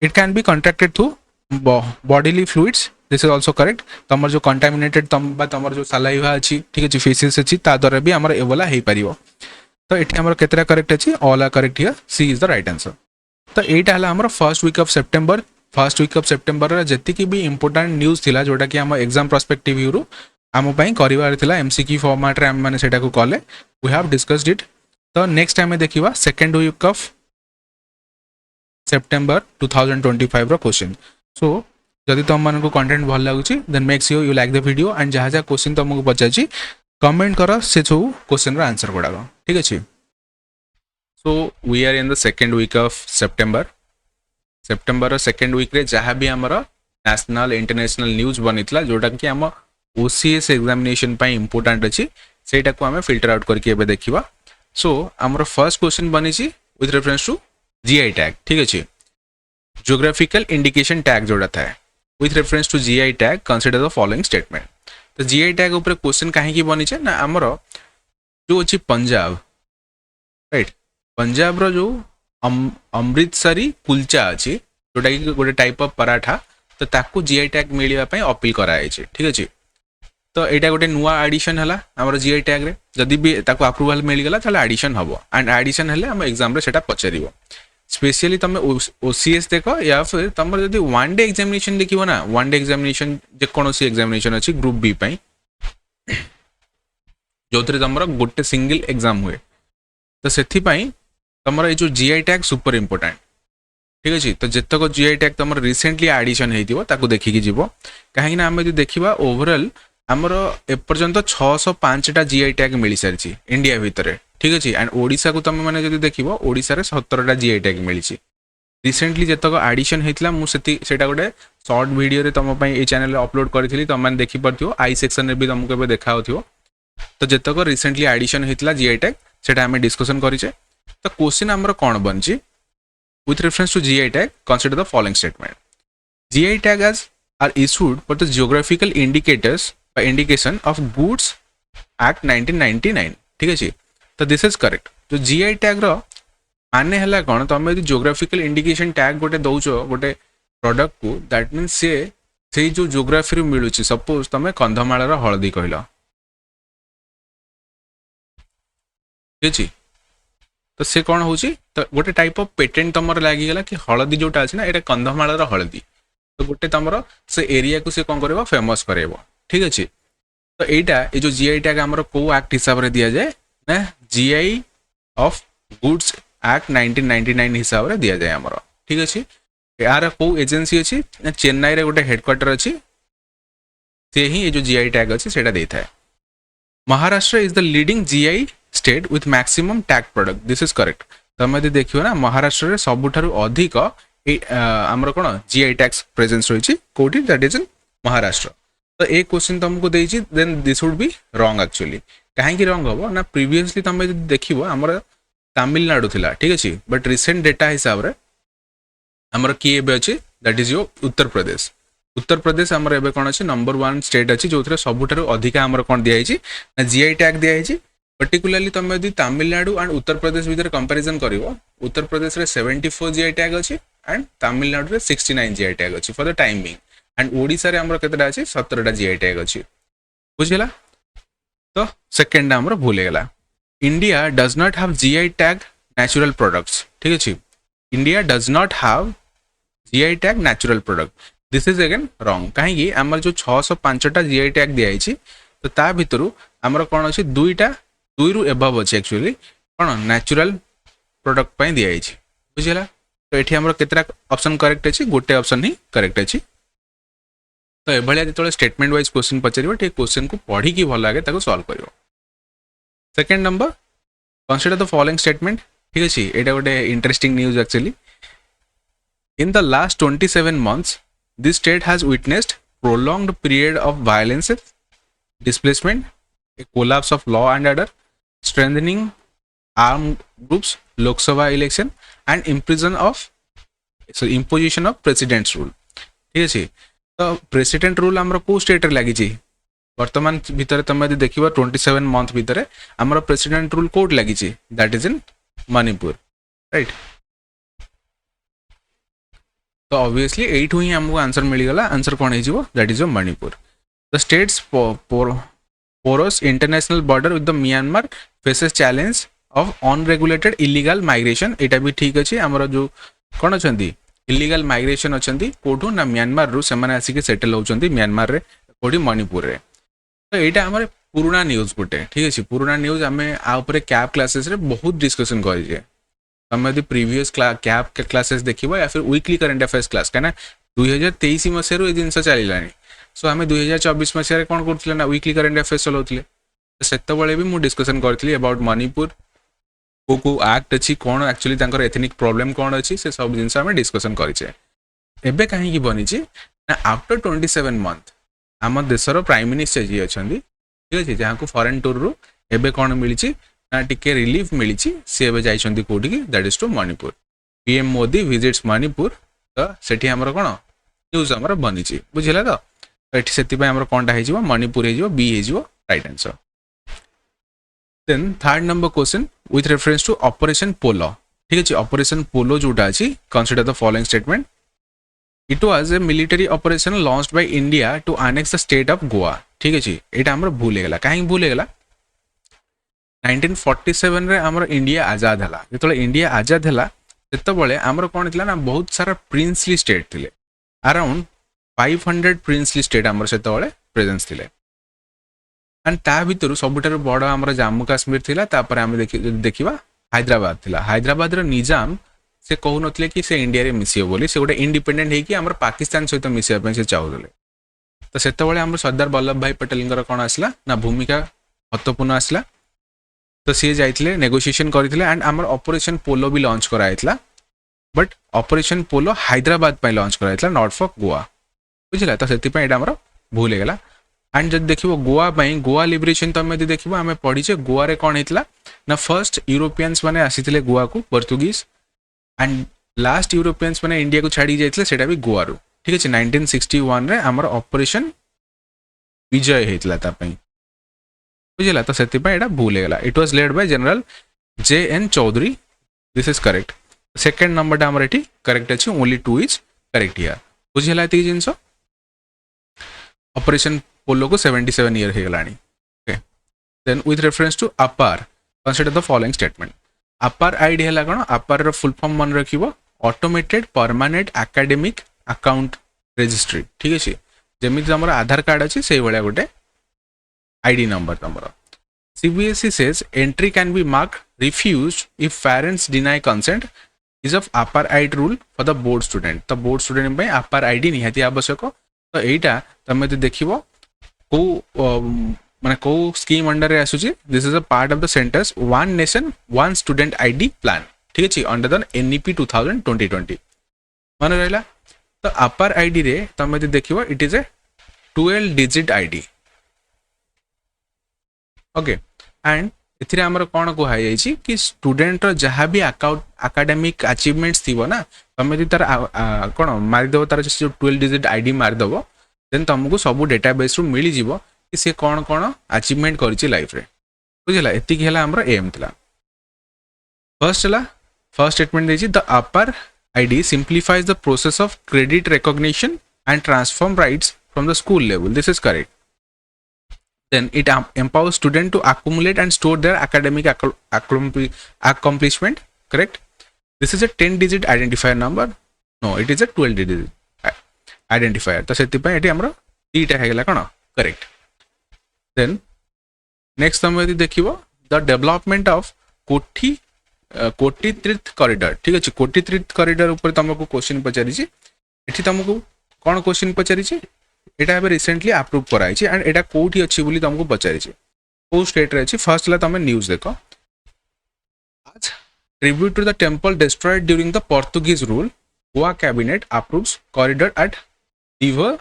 it can be contracted through bodily fluids this is also correct तुम जो contaminated तुम जो सालाइवा अच्छी ठीक अच्छे faces अच्छी द्वारा भी आम एबोला हो पार तो ये आम केतरा करेक्ट अच्छी all are correct here C is the right answer तो यहाँ है फर्स्ट वीक ऑफ सेप्टेम्बर जी भी इंपोर्टाट न्यूज थिला जोटा कि आम एग्जाम पर्सपेक्टिव रू आम कर एमसीक्यू फॉर्मेट आम मैंने सेटा को कले वी हैव डिस्कस्ड इट तो नेक्स्ट टाइम देखा second week of September 2025 question so जदि तुम मान कंटेंट भल लगुच then make sure you like the video and जहाँ जहाँ क्वेश्चन तुमको पचार कमेंट कर से सब क्वेश्चन आंसर गुड़ाक ठीक अच्छे so we are in the second week of September second week रे जहाँ भी आमर नेशनल इंटरनेशनल न्यूज बनीला जोटा कि आम ओसीएस एग्जामिनेशन पाई इंपोर्टेंट अच्छी सेटा को आम फिल्टर आउट करके देखा सो आमर फर्स्ट क्वेश्चन बनी with reference to GI tag ठीक अच्छे जियोग्राफिकल इंडिकेशन टैग जोड़ा था with reference to GI tag consider the following statement तो जीआई टैग ऊपर क्वेश्चन कहीं बनीचे ना आमर जो अच्छी पंजाब राइट पंजाब रो जो अमृतसरी कुलचा अच्छी जोटा कि गोटे टाइप ऑफ पराठा तो ताकू जीआई टैग मिलवाई अपील कराई ठीक अच्छे तो यहाँ गोटे नुआ एडिशन है आम जीआई टैग रे जदि भी ताकू अप्रूवाल मिलगला ताले एडिशन हम एंड एडिशन हेले आम एग्जाम रे सेटा पचार स्पेशली तुम ओसीएस देख या फिर तुम जब वन डे एग्जामिनेशन देखो ना वन डे एग्जामिनेशन जेकोसी एग्जामिनेशन अच्छी ग्रुप बी जो तुम गोटे सिंगल एग्जाम हुए तो से तुम ये जीआई टैग सुपर इंपोर्टेंट ठीक अच्छे तो जितक जीआई टैग तुम रिसेंटली एडिशन हो देखिकी जीव कहीं आम जो देखा ओवरऑल आमर एपर्यंत 605टा जीआई टैग मिल सारी इंडिया भितर ठीक अच्छे एंड ओडिशा को तुम मैंने जो देख ओडिशा रे 17टा जीआई टैग मिली रिसेंटली जितक एडिशन होता मुझे गोटे शॉर्ट वीडियो रे तुम ये चैनल अपलोड करी तुम मैंने देखिपार आई सेक्शन में भी तुमको देखा तो जितक रिसेंटली एडिशन होता जीआई टैग से आम डिस्कसन करें तो क्वेश्चन आमर कौन बनी with reference to GI tag consider the following statement GI tag are issued for the geographical indicators indication of goods act 1999 ठीक अच्छे तो दिस इज करेक्ट तो जीआई टैग माने है कौन तुम यदि जियोग्राफिकल इंडिकेशन टैग गोटे दौच गोटे प्रोडक्ट को दैट मीन से जो जियोग्राफी मिलूँ सपोज तुम कंधमाल हलदी कहल ठीक अच्छे तो से कौन हो तो गोटे टाइप ऑफ पेटेंट तुम लगिगला कि हलदी जोटा अच्छी ना ये कंधमाल हलदी तो गोटे तुम से एरिया को से कौन कर फेमस कर ठीक अच्छे तो यहाँ ये जो जीआई टैग आमर को एक्ट हिसाब से दि जाए ना जीआई ऑफ गुड्स एक्ट 1999 हिसाब से दि जाए आमर ठीक अच्छे यार को एजेंसी अच्छी ना चेन्नई रे गोटे हेडक्वार्टर अच्छी से ही ये जो जीआई टैग अच्छी से देता है Maharashtra is the leading GI state with maximum tag product this is correct तुम यदि देखियो ना महाराष्ट्र सबुठारु अधिक आमर कौन जीआई टैक्स प्रेजेंस रही कौटी दैट इज इन महाराष्ट्र तो एक क्वेश्चन तुमको देछि then this would be wrong actually कहीं रॉन्ग हम ना प्रीवियसली तुम यदि देखिबो आमर तमिलनाडु थिला ठीक अच्छे बट रिसेंट डेटा हिसाब से आमर किए अच्छे that is your Uttar Pradesh आमर एबे कौन अच्छे नंबर 1 स्टेट अच्छी जो सबुठारु अधिक आमर कौन दिखाई ना जीआई टैग दिखाई पर्टिकुलरली तुम यदि तमिलनाडु एंड उत्तर प्रदेश भितर कंपैरिजन करिवो उत्तर प्रदेश रे 74 जीआई टैग अच्छी एंड तमिलनाडु रे 69 जीआई टैग अच्छी for the time being and Odisha रे हमर केतटा अछि 17टा जीआई टैग अछि बुझिला। तो सेकंड हमर भूल गेला। India does not have GI tag natural products ठीक अछि। India does not have GI tag natural product this is again wrong कहीं आमर जो 605टा जीआई टैग दिखाई तो ता भितर आमर कौन अच्छे दुईटा दुई रु एबव अच्छे एक्चुअली कौन नेचुरल प्रोडक्ट पर दिखाई बुझीला। तो ये आमर केतटा ऑप्शन करेक्ट अच्छी गोटे ऑप्शन ही करेक्ट अच्छी। तो ये जो स्टेटमेंट वाइज क्वेश्चन पचार क्वेश्चन को पढ़ी की भल लगे सॉल्व कर। Second number consider the following statement ठीक अच्छे यहाँ गोटे interesting news actually. In the last 27 months, this state has witnessed prolonged period of violence, displacement, a collapse of law and order, strengthening armed groups, Lok Sabha election, and imposition of president's rule. ठीक है तो president rule आमर को state रे लगी वर्तमान भितर तुम यदि देख 27 मंथ भितर आमर प्रेसिडेंट रूल कोड लगी that is in Manipur right. तो ऑब्वियसली एठू ही हमको आंसर मिलगला आंसर कौन हो that is Manipur. The states porous international border with the Myanmar faces challenge of unregulated illegal migration एटा भी ठीक अच्छे आमर जो कौन अच्छा इलीगल माइग्रेशन अच्छा कौटू ना म्यांमार रू से आसिक सेटल होती म्यांमार रे कौटी मणिपुर रे। तो यहाँ आम पुराना न्यूज गोटे ठीक अच्छे पुराना न्यूज आम आउे कैप क्लासेस रे बहुत डिस्कसन करें तुम यदि प्रीवियस कैप क्लासेस देखो या फिर वीकली करंट अफेयर्स क्लास कहीं 2023 मसीह ये जिन चललानी सो आम 2024 मसीह कौन करूँ ना वीकली करंट अफेयर्स चलाऊे तो भी मुझे डिस्कसन करी अबाउट मणिपुर को एक्ट अच्छी कौन एक्चुअली एथनिक प्रॉब्लम कौन अच्छी से सब जिन आम डिस्कसन करें। एबे कहीं बनी ना आफ्टर 27 मंथ आम देशर प्राइम मिनिस्टर जी अच्छा ठीक अच्छे जहाँ को फॉरेन टूर रू एबे कौन मिली ना टिके रिलीफ मिली सी एवं जाइछंती कोठी की that is to Manipur. PM Modi visits Manipur तो सेठी हमर कोन न्यूज हमर बनी बुझिला। तो एठी सेति आमर कोनटा हे जिवो मणिपुर हे जिवो बी हे जिवो right answer. Then third number question with reference to Operation Polo ठीक अच्छे ऑपरेशन पोलो जोटा अच्छी consider the following statement. It was a military operation launched by India to annex the state of Goa ठीक अच्छे यहाँ हमर भूल गला कहीं भूल गला 1947 रे आमर इंडिया आजाद है जो इंडिया आजाद है से आमर कौन थी ना बहुत सारा प्रिंसली स्टेट थे अराउंड 500 प्रिंसली स्टेट आमर से प्रेजेंस थे एंड ता भितर सबुठार बड़ आमर जम्मू काश्मीर थिला तापर आम देखा हैदराबाद थिला हैदराबाद रो निजाम से कहू नथिले कि से इंडिया रे मिसियो बोली से गोटे इंडिपेंडेंट है कि आमर पाकिस्तान सहित मिसिया से चाहूले। तो से आमर सरदार वल्लभ भाई पटेल कौन आसला ना भूमिका महत्वपूर्ण आसला तो सी जाइए नेगोशिएशन करते एंड आमर ऑपरेशन पोलो भी लॉन्च कराइला बट ऑपरेशन पोलो हैदराबाद पे लॉन्च कराइला नॉट फॉर गोवा बुझला। तो से आमर भूल गला एंड जब देखो गोवा गोवा लिबरेशन तुम यदि देखो आम पढ़ीचे गोवा रे कौन होता ना फर्स्ट यूरोपियंस मैंने आसी गोवा को पोर्तुगीज एंड लास्ट यूरोपियंस मैंने इंडिया को छाड़ी जाते सेटा भी गोवा रू ठीक अच्छे 1961 रे आमर ऑपरेशन विजय होता बुझला। तो से भूल गला it was led by general JN Chaudhary this is correct. Second number आमर ये करेक्ट अच्छे ओनली 2 इज करेक्ट हियर बुझला। ये जिनस ऑपरेशन पोलो को 77 ईयर हो गलानी okay. Then with reference to APAAR consider the following statement. APAAR ID है कौन अपार रो फुल फॉर्म मन रखिबो automated permanent academic account registry ठीक अच्छे जमी तुम आधार कार्ड अच्छी से भाया गोटे आईडी नंबर तुम। CBSE says entry can be marked refused if parents deny consent is of upper ID rule for the board student। तो board student पे upper ID निहाती आवश्यक। तो एटा तुम यदि देखिबो को माने को स्कीम अंडर रे आसुची this is a part of the centres one nation one student ID plan ठीक अच्छे अंडर द NEP 2020 मन रहा। तो अपर आईडी रे तुम यदि देखिबो it is a 12 digit ID okay and इथिरे हमर कौन कहुई कि स्टूडेंट जहाँ भी अकाडेमिक अचीवमेंट्स थी ना तुम यदि तार कौन मारिदेव तार जो 12 डिजिट आईडी मारिदेव देन तुमको सब डेटाबेस रू मिल जीवो कि सी कौन कौन अचीवमेंट करिछि लाइफ रे बुझला। एतिक है हमर एम थिला। फर्स्ट स्टेटमेंट देछि the APAAR ID simplifies the process of credit recognition and transform rights from the school level. This is correct. Then it empowers students to accumulate and store their academic accomplishment. Correct. This is a 10-digit identifier number. No, it is a 12-digit identifier. तो सेति पे eighty हमरो तीटा हेगला कोन correct. Then next हम यदि देखिबो the development of कोटी तीर्थ corridor. ठीक अछि, कोटी तीर्थ कॉरिडोर ऊपर तुमको क्वेश्चन पचारि छि. एठी तुमको कोन क्वेश्चन पचारि छि, एटा एबे रिसेंटली अप्रूव कराइ छि एंड एटा कोठी अछि बोली तुमको पचारि छि. को स्टेट रे अछि फर्स्ट ला तुम न्यूज़ देखो. आज tribute to the temple destroyed during the Portuguese rule, Goa cabinet approves corridor at Diver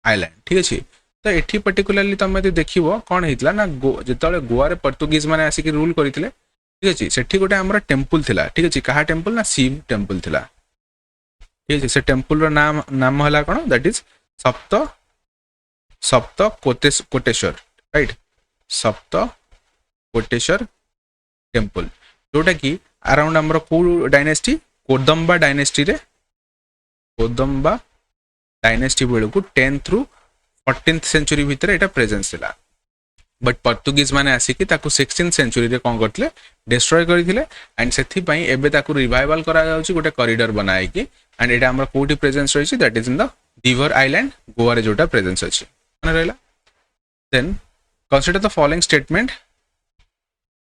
Island. ठीक अछि. तो एठी पर्टिकुलरली तुम यदि देखिबो कोन हेतला ना जेतले गोवा रे पोर्तुगीज माने आसी कि रूल करितले. ठीक अछि, सेठी गोटे हमर टेंपल थिला. ठीक अछि, कहा टेंपल ना शिव टेंपल थिला. ठीक अछि, से टेंपल रो नाम हला कोन, दैट इज सप्त कोटेश्वर. राइट, सप्त कोटेश्वर टेंपल, जोटा कि अराउंड हमर को डायनेस्टी कोदम्बा डायनेस्टी रे, कोदम्बा डायनेस्टी बेलू 10th थ्रू 14th सेंचुरी भितर एटा प्रेजेंस थिला. बट पोर्तुगीज माने आसिकी ताकू 16th सेंचुरी रे कोन करथले, डिस्ट्रॉय करथिले एंड सेथि पई एबे ताकू रिवाइवल करा जाउची गोटे कॉरिडोर बनाई की. एंड एटा हमर कोठी प्रेजेंस रहिची, that is in the Divar island, Goa रे जोटा प्रेजेंस अछि माने रहला. Then consider the following statement.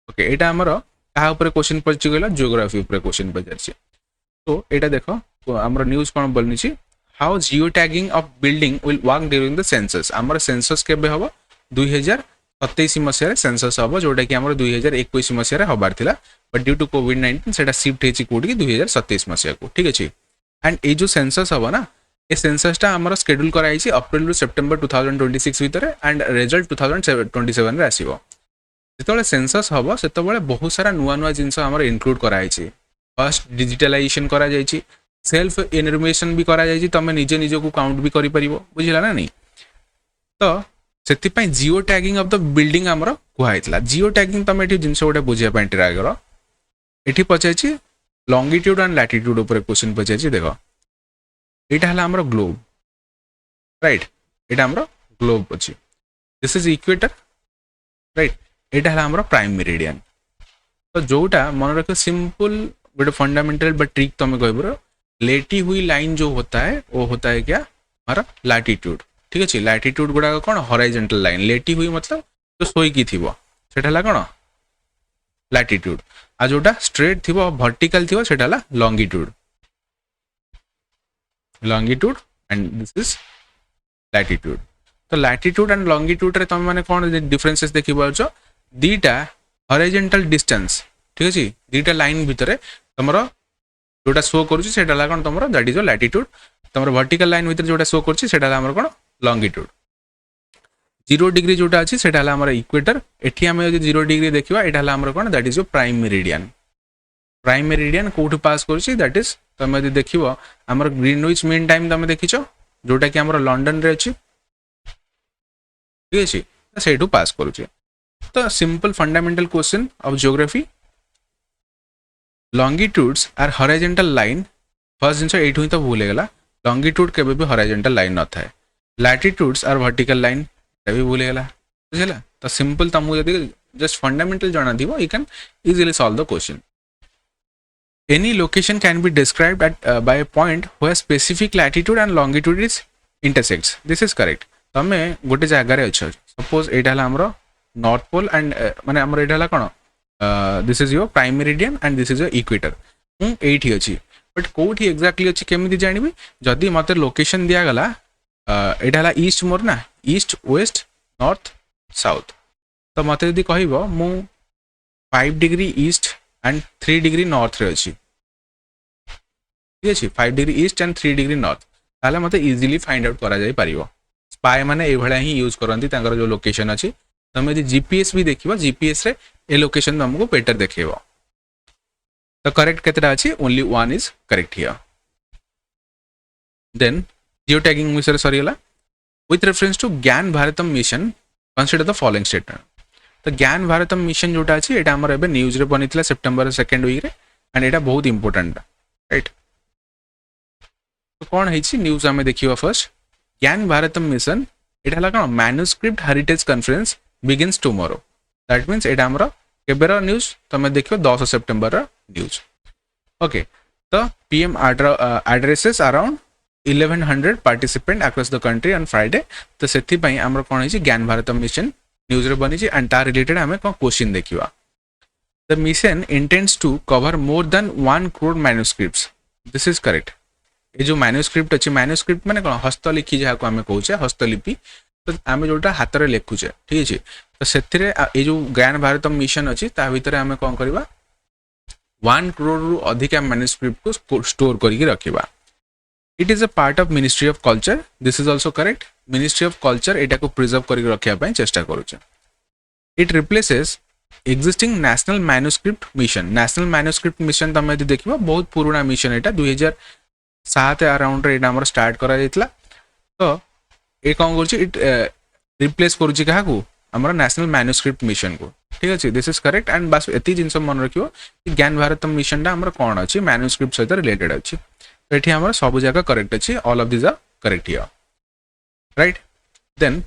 Okay, एटा हमर कहा ऊपर क्वेश्चन पड़छि गला, ज्योग्राफी ऊपर क्वेश्चन पड़छि. तो एटा देखो हमर न्यूज़ कोन बोलनी छी, how geo tagging of building will work during the census. हमर सेंसस केबे हबो 2027 मसिया रे सेंसस हबो, जोटा कि हमर 2021 मसिया रे हबार थिला. बट ड्यू टू कोविड-19 सेटा शिफ्ट हेछि कोडी 2027 मसिया को. ठीक अछि. एंड ए जो सेंसस हबो ना, ए सेंसस टा हमर शेड्यूल कराई छी अप्रैल रु सेप्टेम्बर 2026 भितर एंड रिजल्ट 2027 रे आसीबो. जेतबेले सेंसस हबो सेतबेले बहुत सारा नुआ नुआ जिंस हमर इंक्लूड कराई छी. फर्स्ट डिजिटलाइजेशन करा जाई छी, सेल्फ इनफॉर्मेशन भी करा जाई छी, तमे निजे निजे को काउंट भी करि परिबो. बुझिला ना नहीं. तो सेति पई geo tagging of the building हमर कुहाइतला. जियो टैगिंग तमे एठी जिंस ओडे बुझिया पई ट्राई करो. एठी पछै छी लॉन्गिट्यूड एंड लैटिट्यूड ऊपर क्वेश्चन पछै छी. देखो एटा हला हमर ग्लोब. राइट, एटा हमर ग्लोब अछि. This is equator. राइट, एटा हला हमर प्राइम मेरिडियन. तो जोटा मन रखो सिंपल गोटे फंडामेंटल बट ट्रिक तमे कहबो, लेटी हुई लाइन जो होता है वो होता है क्या, हमारा लैटिट्यूड. ठीक अछि, लैटिट्यूड गुडा कोन हॉरिजॉन्टल लाइन, लेटी हुई मतलब जो सोई की थिबो सेटा हला कोन लैटिट्यूड. आ जोटा स्ट्रेट थिबो वर्टिकल थिबो सेटा हला longitude. Longitude and this is latitude. तो लैटिट्यूड एंड लॉन्गिट्यूड रे तमे माने कोन डिफरेंसेस देखि पाछो, दीटा हॉरिजॉन्टल डिस्टेंस. ठीक अछि, दीटा लाइन भितरे तमरो जोटा शो करूची सेटा ला कोन तमरो दैट इज योर लैटिट्यूड. तमरो वर्टिकल लाइन भितर जोटा शो करूची सेटा ला हमर कोन लॉन्गिट्यूड. 0 डिग्री जोटा अछि सेटा ला हमर इक्वेटर. एठी हम यदि 0 डिग्री देखिबा एटा ला हमर कोन that is your prime meridian. Prime meridian कोठ पास करूची, दैट इज तमे यदि देखिबो हमर ग्रीनविच मीन टाइम तमे देखिछो जोटा कि हमर लंडन रे अछि. ठीक अछि, सेठू पास करूची. तो simple fundamental question of geography. Longitudes are horizontal line. First जिंस एठू ही तो भूल गला, लॉन्गिट्यूड केबे भी हॉरिजॉन्टल लाइन न थाए. लैटिट्यूड्स आर वर्टिकल लाइन, भी भूल गला. बुझला. तो सिंपल तमु यदि जस्ट फंडामेंटल जाना दिबो, you can easily solve the question. Any location can be described at by a point where specific latitude and longitude is intersects. This is correct. तमे गोटे जगह रे अछ, सपोज एटा हला हमरो नॉर्थ पोल एंड माने हमर एटा हला कोन, this is your prime meridian and this is your equator. हूँ एठी अछि, बट कोठी एक्जाक्टली अछि केमिति जानिबी, जदि मते लोकेशन दिया गला एटा हला ईस्ट मोर ना, ईस्ट वेस्ट नॉर्थ साउथ. तो मते यदि कहइबो मु 5 degree east and 3 degree north रे अछि. ठीक अछि, 5 degree east and 3 degree north, ताले मते इजीली फाइंड आउट करा जाय परिबो. स्पाई माने ए भळा ही यूज करंती तांकर जो लोकेशन अछि. तमे यदि जीपीएस भी देखिबो, जीपीएस रे ए लोकेशन हमको बेटर देखेबो. तो करेक्ट केतरा अछि, only one is correct here. Then geo tagging विषय सरी गला. With reference to Gyan Bharatam mission consider the following statement. तो ज्ञान भारतम मिशन जोटा अछि एटा हमर एबे न्यूज रे बनितला सेप्टेम्बर 2nd वीक रे एंड एटा बहुत इंपोर्टेंट. राइट, तो कोन हेछि न्यूज हमें देखिबा. फर्स्ट ज्ञान भारतम मिशन एटा हला कौन manuscript heritage conference begins tomorrow that means एटा हमरो केबेर न्यूज तुम देखियो 10 सेप्टेम्बर न्यूज ओके तो PM addresses around 1100 participant across the country on Friday तो से आमर कौन है ज्ञान भारत मिशन न्यूज रे बनी एंड तार रिलेटेड आम कौन क्वेश्चन देखा the mission intends to cover more than 1 crore manuscripts this is correct ये जो मैन्युस्क्रिप्ट अच्छी मैन्युस्क्रिप्ट माने कौन हस्तलिखि जहाँ को आम कहे हस्तलिपि तो आम जोटा हाथ में लिखुचे ठीक अच्छे तो से जो ज्ञान भारत मिशन अच्छी भितर आम कौन करवा 1 crore रु अधिक मैन्युस्क्रिप्ट को स्टोर करके रखा it is a part of ministry of culture this is also correct ministry of culture एटा को प्रिजर्व करके रखापी चेष्टा करुचे it replaces existing national manuscript mission तुम यदि देख बहुत पुराना मिशन एटा 2007 अराउंड एटा स्टार्ट करा तो ये कौन कर रिप्लेस करुच्ची क्या आमर नेशनल मैन्युस्क्रिप्ट मिशन को ठीक अच्छे दिस इज करेक्ट एंड बस एति जिनस मन रखियो कि ज्ञान भारत मिशन टा आमर कौन अच्छी मैन्युस्क्रिप्ट सहित रिलेटेड अच्छी तो ये आमर सब जगह करेक्ट अच्छी all of this are correct here right then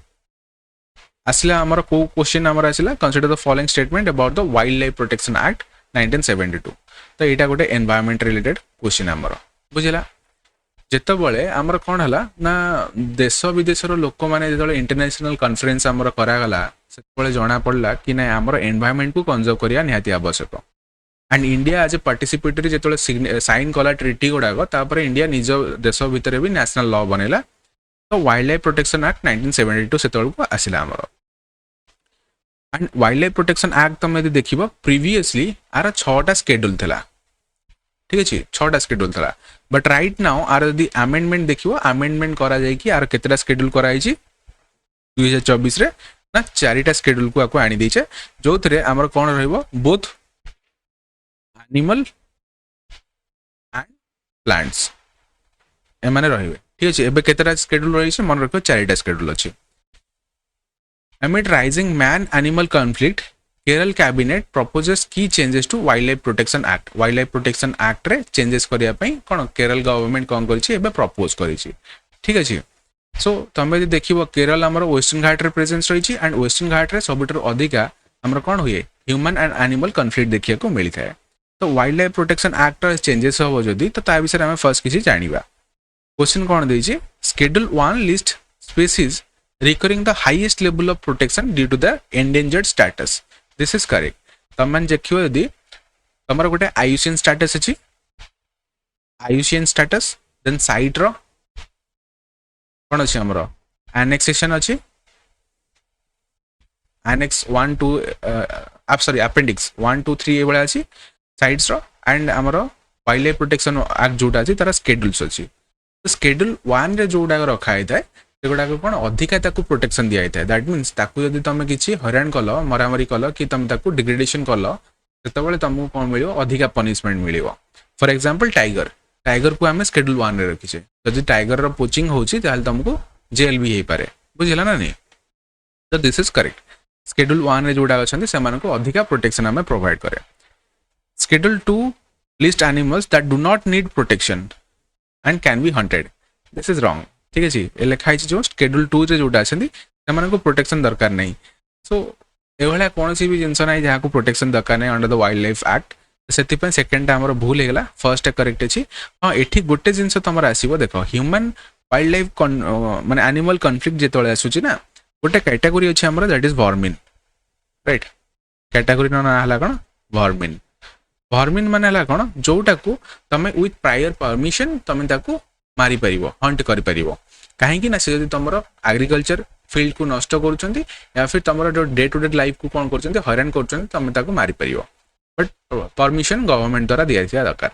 आसला आमर को क्वेश्चन आमर आसला consider the following statement about the wildlife protection act 1972 तो यहाँ गोटे एनवायरमेंट रिलेटेड क्वेश्चन आमर बुझला जितेबाला आमर कौन है ना देश विदेशर लोक मैंने जो इंटरनेशनल कॉन्फ्रेंस आमर करागला से जना पड़ा कि ना आमर एनवायरमेंट को कंजर्व करने निहाती आवश्यक and India as a participatory जो साइन कला ट्रिटी गुड़ाक इंडिया निज देश भितर भी नेशनल लॉ बनैला तो वाइल्ड लाइफ प्रोटेक्शन एक्ट 1972 से आसला आमर and wild life protection act तुम यदि देख प्रिवियसली आर 6टा स्केड्यूल था ठीक अच्छे 6टा स्केड्यूल था बट राइट नाउ आर यदि आमेंडमेंट देखिए आमेंडमेंट करा आर केतटा स्केड्यूल कराई 2024 रे ना 4टा स्केड्यूल को आको आनी देछे जो थरे हमर कोन रहइबो बोथ एनिमल एंड प्लांट्स ए माने रहिबे ठीक अछि एबे केतरा स्केड्यूल रही छै मन रखो 4टा स्केड्यूल अछि amid rising man animal conflict Kerala cabinet proposes key changes to wildlife protection act रे चेंजेस करिया पई कोन केरल गवर्नमेंट कोन करिछि एबे प्रपोज करिछि ठीक अछि सो तुम यदि देखिबो केरल हमर वेस्टर्न घाट रे प्रेजेंस रही एंड वेस्टर्न घाट रे सबुठर अधिका हमर कोन हुए ह्यूमन एंड एनिमल कॉन्फ्लिक्ट देखिया को मिली थाए तो वाइल्ड लाइफ प्रोटेक्शन एक्ट रे चेंजेस हो जदी तो ता विषय हम फर्स्ट किछि जानिबा क्वेश्चन कोन देछि schedule 1 list species requiring the highest level of protection due to the endangered status this is correct तुम मैंने देखियो यदि तुम गोटे आयुसीएन स्टेटस अच्छी आयुसीएन स्टेटस देन साइट रो कौन अच्छी आमर एनेक्सेशन अच्छी एनेक्स 1 2 सॉरी अपेंडिक्स 1 2 3 ये भाया अच्छी साइट्स रो एंड आमर वाइल्ड लाइफ प्रोटेक्शन एक्ट जोटा अच्छी तार स्केड्यूल्स अच्छी तो शेड्यूल 1 रे जोटा रखा है सेगुड़ा कौन अधिका प्रोटेक्शन दिया है दैट मीन्स ताकू यदि तुम किसी हैरान कल मरामरी कल कि तुम ताकू डिग्रेडेशन कल से तुमको कौन मिल अधिका punishment mill for example tiger को आम शेड्यूल 1 रे रखीचे जदि टाइगर पोचिंग होची ताल तुमको जेल भी हो पारे बुझला ना नहीं तो दिस इज करेक्ट शेड्यूल 1 रे जोड़ा अच्छा से अधिका प्रोटेक्शन आम प्रोवाइड करे schedule 2 list animals that do not need protection and can be hunted this is wrong ठीक अच्छे ये लिखाई जो शेड्यूल 2 रे जोटा अच्छे से प्रोटेक्शन दरकार नहीं सो ये कौन भी जिनस ना जहाँ को प्रोटेक्शन दरकार नहीं under the wild life act से सेकेंडटा आम भूल होगा फर्स्ट करेक्ट अच्छी हाँ ये गोटे जिन तुम आसो देख ह्यूमन वाइल्ड लाइफ माने एनिमल कॉन्फ्लिक्ट जो आसूची ना गोटे कैटेगोरी अच्छी आम that is vermin right category ना है कौन वर्मिन माने कौन जोटा को तुम विथ प्रायर परमिशन तुम मारी पारिबो हंट करि पारिबो काहेकि ना से जदि तुमरो एग्रीकल्चर फील्ड को नष्ट करूछंती या फिर तुमरो जो डे टू डे लाइफ को कोन करूछंती हैरान करूछंती तुम ताको मारी पारिबो बट परमिशन गवर्नमेंट द्वारा दिया जाय दरकार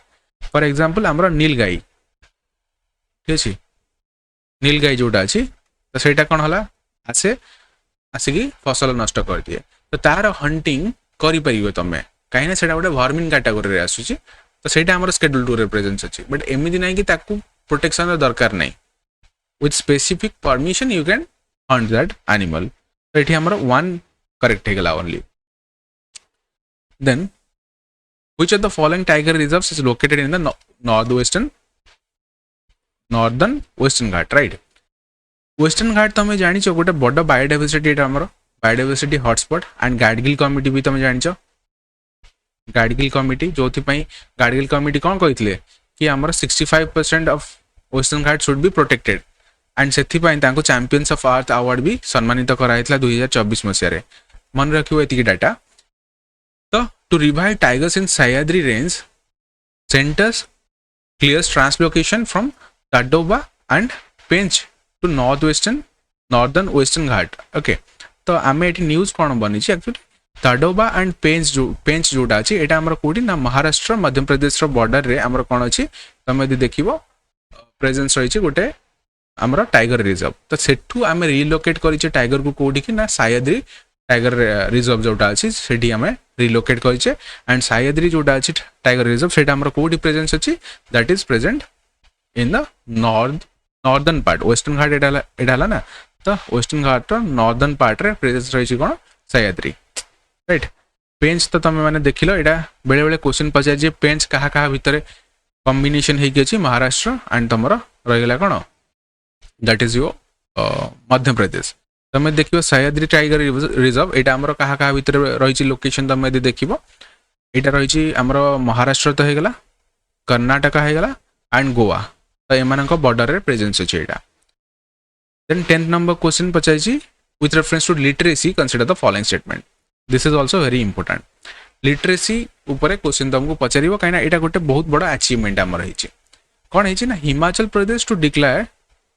फॉर एग्जांपल हमरो नील गाई ठीक अछि नील गाई जोटा अछि तो सेटा कोन हला आसिकी फसल नष्ट कर दिए तो तार हंटिंग करि पारिबो तमे काहे ना सेटा गोटे वर्मिन कैटेगरी रे आसुची तो सेटा हमरो शेड्यूल 2 रे प्रेजेंस अछि बट एमिदि नै कि ताकू प्रोटेक्शन दरकार नहीं with specific permission you can hunt that animal तो ये आमर 1 करेक्ट होगा only then which of the following tiger reserves is located in the northern western Ghat right Western Ghat तुम जान गोटे बड़ बायोडाइवर्सिटी एटा हमर biodiversity hotspot and Gadgil committee भी तुम जान गाडगिल कमिटी जो गाडगिल कमिटी कौन कहते कि आमर 65% of western Ghat should be protected and से चैंपियंस ऑफ अर्थ अवार्ड भी सम्मानित कराइला 2024 मसीह मन रखियो एतिकी डाटा। तो to revive tigers in Sahyadri range centre's clears translocation from Tadoba and Pench to northern western Ghat. Okay तो आम ये न्यूज कौन बनी एक्चुअली ताडोबा एंड पेंच जोटा अच्छी यहाँ आम कौटी ना महाराष्ट्र मध्य प्रदेश बॉर्डर रे आमर कौन अच्छी तुम यदि देख प्रेजेन्स रही गोटे आमर टाइगर रिजर्व। तो सेठू आम रिलोकेट करें टाइगर को कौटी कि ना सह्याद्री टाइगर रिजर्व जोटा अच्छी से आम रिलोकेट करें एंड सह्याद्री जोटा अच्छी टाइगर रिजर्व से कौटी प्रेजेन्स अच्छी that is present in the northern part Western Ghat एटा ना। तो वेस्टर्न घाट नॉर्दर्न पार्ट रे प्रेजेंस रही कौन सह्याद्री राइट। पेंच तो तुम मैंने देख लो यहाँ बेले बेले क्वेश्चन पचार पेंच क्या क्या भितर कॉम्बिनेशन होगी महाराष्ट्र एंड तुम रहीगला कौन दैट इज यो मध्य प्रदेश। तुम देखो सह्याद्री टाइगर रिजर्व यहाँ आमर क्या क्या भितर रही लोकेशन तुम यदि देख यहाँ रही आमर महाराष्ट्र तो होगा कर्नाटक होगा एंड गोवा तो एम बॉर्डर रे प्रेजेंस अच्छे यहाँ। देन 10th नंबर क्वेश्चन पचार with reference to literacy consider the following statement this is also very important. Literacy उपर क्वेश्चन तुमको पचार कहीं यहाँ गोटे बहुत बड़ अचीवमेंट आम रही कौन है ना Himachal Pradesh to declare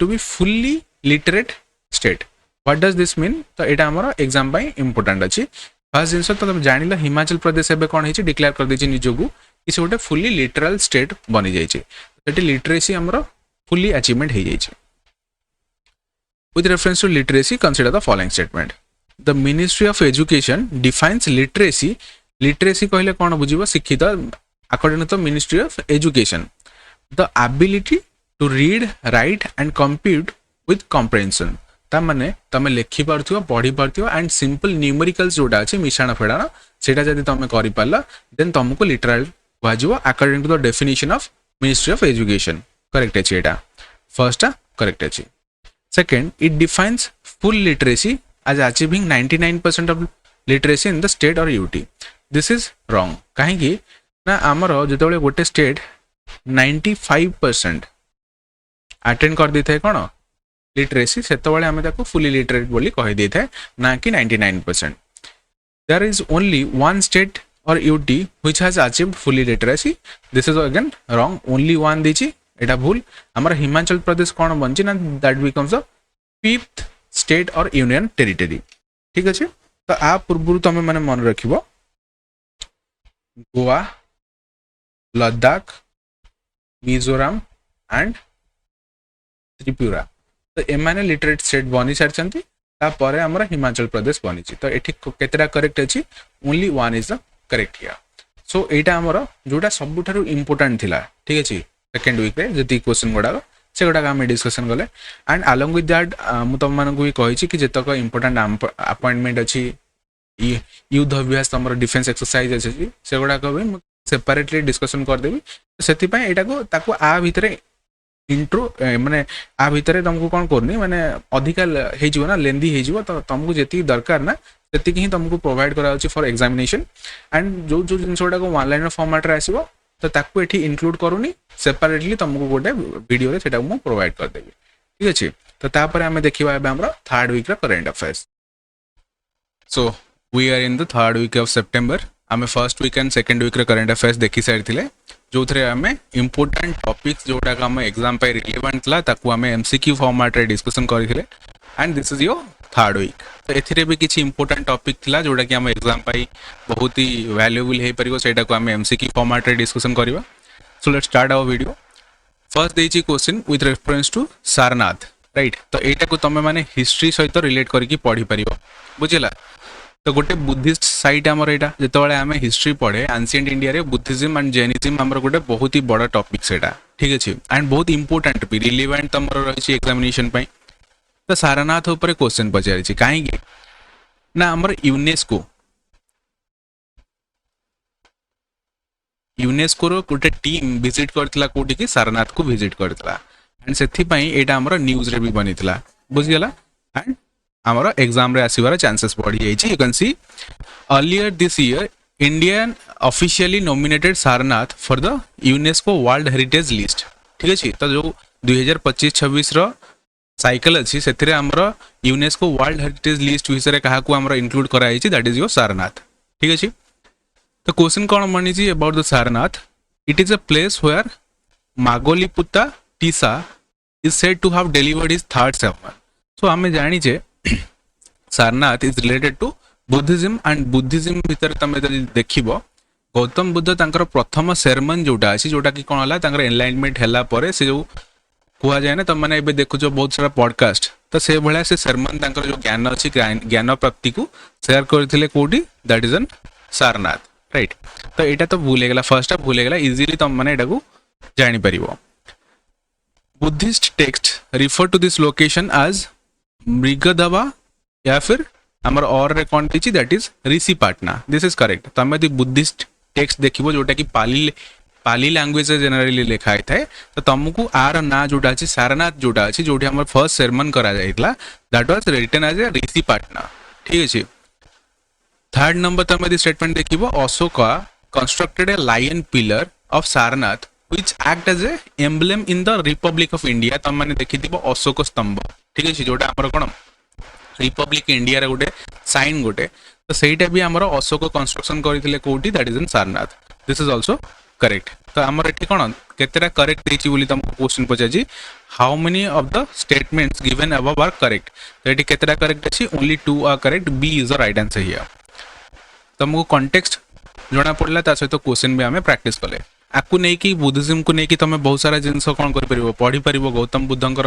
to be fully literate state what does this mean. तो यहाँ आम एग्जाम इंपोर्टेंट अच्छी फर्स्ट जिन तो तुम जान हिमाचल प्रदेश एवं कौन है डिक्लेयर कर देछि निजकू कि से गोटे फुल्ली लिटराल स्टेट बनी जाइए लिटरेसी आमर फुल्ली अचीवमेंट हो जाइए। With reference to literacy, consider the following statement. The Ministry of Education defines literacy. Literacy कहले कौन बुझिबो शिक्षित according to the Ministry of Education. The ability to read, write and compute with comprehension. ता माने तमे लिखि पारथियो पढ़ी पारथियो एंड सिंपल न्यूमेरिकल्स जोटा अछि मिशाण फेडाण सेटा जदि तमे करि पारला देन तुमको लिटरल बुझिबो according to the definition of Ministry of Education. Correct अछि एटा फर्स्ट करेक्ट अछि। Second, it defines full literacy as achieving 99% of literacy in the state or UT. This is wrong. कहीं ना आमर जो गोटे स्टेट 95% अटेंड कर दी थे कौन लिटरेसी से आम फुली लिटरेट बोली कही दी थे ना कि 99%. There is only one state or UT which has achieved fully literacy. This is again wrong. Only one दीची एटा भूल हमारा हिमाचल प्रदेश कौन बनी ना that becomes the 5th state और यूनियन टेरिटरी ठीक अच्छे। तो आ पूर्व तुम मैंने मन रख गोवा लद्दाख मिजोराम एंड त्रिपुरा तो एमाने लिटरेट स्टेट बनी सारी आमर हिमाचल प्रदेश बनी तो ये केतेटा करेक्ट अच्छी only one is the correct here. So यहाँ आमर जोटा सबुठारु इंपोर्टेंट थिला ठीक अच्छे सेकेंड वीक रे जी क्वेश्चन गुड़ाक से गुड़ाक आम डिस्कसन कले एंड आलंग विथ दैट मुझे तुम मानक भी कही कि जितक इंपोर्टेंट अपॉइंटमेंट अच्छी युद्ध अभ्यास तुम डिफेन्स एक्सरसाइज अच्छी से गुड़ाक भी सेपरेटली डिस्कसन करदेवी से यहाँ आ भितर इंट्रो माने आ भितर तुमको कौन करनी माने अधिका हो लेंदी हो तो तुमको जी दरकार ना से ही तुमको प्रोवाइड करा फॉर एग्जामिनेशन एंड जो जो जिन गुड़ाक वन लाइन फॉर्मेट रे आसीबो तो ताकू एठी इंक्लूड करूनी सेपरेटली तुमको गोटे वीडियो रे सेटा मु प्रोवाइड कर देबी ठीक अछि। तो तापर हमें देखिबा एबे हमरो थर्ड वीक रे current affairs. So we are in the third week of September आम first week and second week रे करंट अफेयर्स देखि सारी जो थे आम इंपोर्टेंट टॉपिक्स जोटा आम एग्जाम पे रिलेवेंट था ताकू आम एमसीक्यू फॉर्मेट रे डिस्कशन करथिले and this is your third week. तो एथिरे भी किसी इंपोर्टेंट टॉपिक थिला जोटा कि आम एग्जाम पाई बहुत ही वैल्यूएबल हो पारिबो सेटा को आम एमसीक्यू फॉर्मेट रे डिस्कशन करबा। So let's start our video. First देछि question with reference to Sarnath right. तो एटा को तमे माने हिस्ट्री सहित रिलेट करके पढ़ी पारिबो बुझिला। तो गोटे बुद्धिस्ट साइट आमर यहाँ जो आम हिस्ट्री पढ़े एंशिएंट इंडिया रे बुद्धिज्म एंड जैनिज्म आमर गोटे बहुत ही बड़ा टॉपिक सेटा ठीक अच्छे एंड बहुत इंपोर्टेंट भी रिलेवेंट तुम रही एग्जामिनेशन पे। तो सारनाथ उपर क्वेश्चन पचारि कहीं ना आमर यूनेस्को रो गोटे टीम विजिट करथिला कोठी कि सारनाथ को विजिट करथिला एंड सेथि पई एटा हमर न्यूज रे भी बनिथिला बुझीगला एंड आमर एग्जाम रे आसीबार चांसेस बढ़ी जाइए. You can see earlier this year Indian officially nominated Sarnath for the UNESCO world heritage list. ठीक अच्छे. तो जो 2025-26 साइकिल अच्छी से आमर यूनेस्को वर्ल्ड हेरिटेज लिस्ट विषय में क्या आमर इनक्लूड कराई दैट इज योर सारनाथ. ठीक अच्छे. तो क्वेश्चन कौन बनी about the Sarnath. It is a place where Moggaliputta Tissa is said to have delivered his third sermon. So आमे जानिचे Sarnath is related to Buddhism and Buddhism भीतर तमे देखिबो गौतम बुद्ध तांकर प्रथम sermon जोटा अछि जोटा कि कोन हला तांकर एनलाइटमेंट हैला परे से जो कुआ जाय ना त माने एबे देखुचो बहुत सारा पॉडकास्ट तो से भला से sermon तांकर जो ज्ञान अछि ज्ञान प्राप्ति को शेयर करथिले कोडी that is N Sarnath. Right. तो एटा तो भूल गेला फर्स्ट भूल गेला इजीली तम माने एटा को जानि परिबो. Buddhist texts refer to this location as मृगधवा या फिर आमर और रे कौन दिछि that is Rishipatana. This is correct. तमे यदि बुद्धिस्ट टेक्स्ट देखिबो जोटा कि पाली लैंग्वेज जनरली लिखा है तो तुमको आर ना जोटा अछि सारनाथ जोटा अछि जोठी हमर फर्स्ट sermon करा जाइतला that was written as a Rishipatana. ठीक अछि. थर्ड नंबर तमे यदि स्टेटमेंट देखिबो Ashoka constructed a lion pillar of Sarnath which act as a emblem in the Republic of India. तम माने देखि दिबो अशोक स्तंभ. ठीक अछि. जोटा हमर कोन रिपब्लिक इंडिया रे गोटे साइन गोटे तो सेटा भी हमर अशोक कंस्ट्रक्शन करिथिले कोठी that is in Sarnath. This is also correct. तो हमर एठी कोन केतेरा करेक्ट देछि बोली तम क्वेश्चन पचाजी how many of the statements given above are correct. तो एठी केतेरा करेक्ट अछि only 2 are correct. B is the right answer here. तमको कॉन्टेक्स्ट जणा पड़ला ता सहित क्वेश्चन भी हमें प्रैक्टिस कले आपको नहीं कि बुद्धिज्म को नहीं कि तुम बहुत सारा जिनस कौन कर पढ़ी पार गौतम बुद्धंकर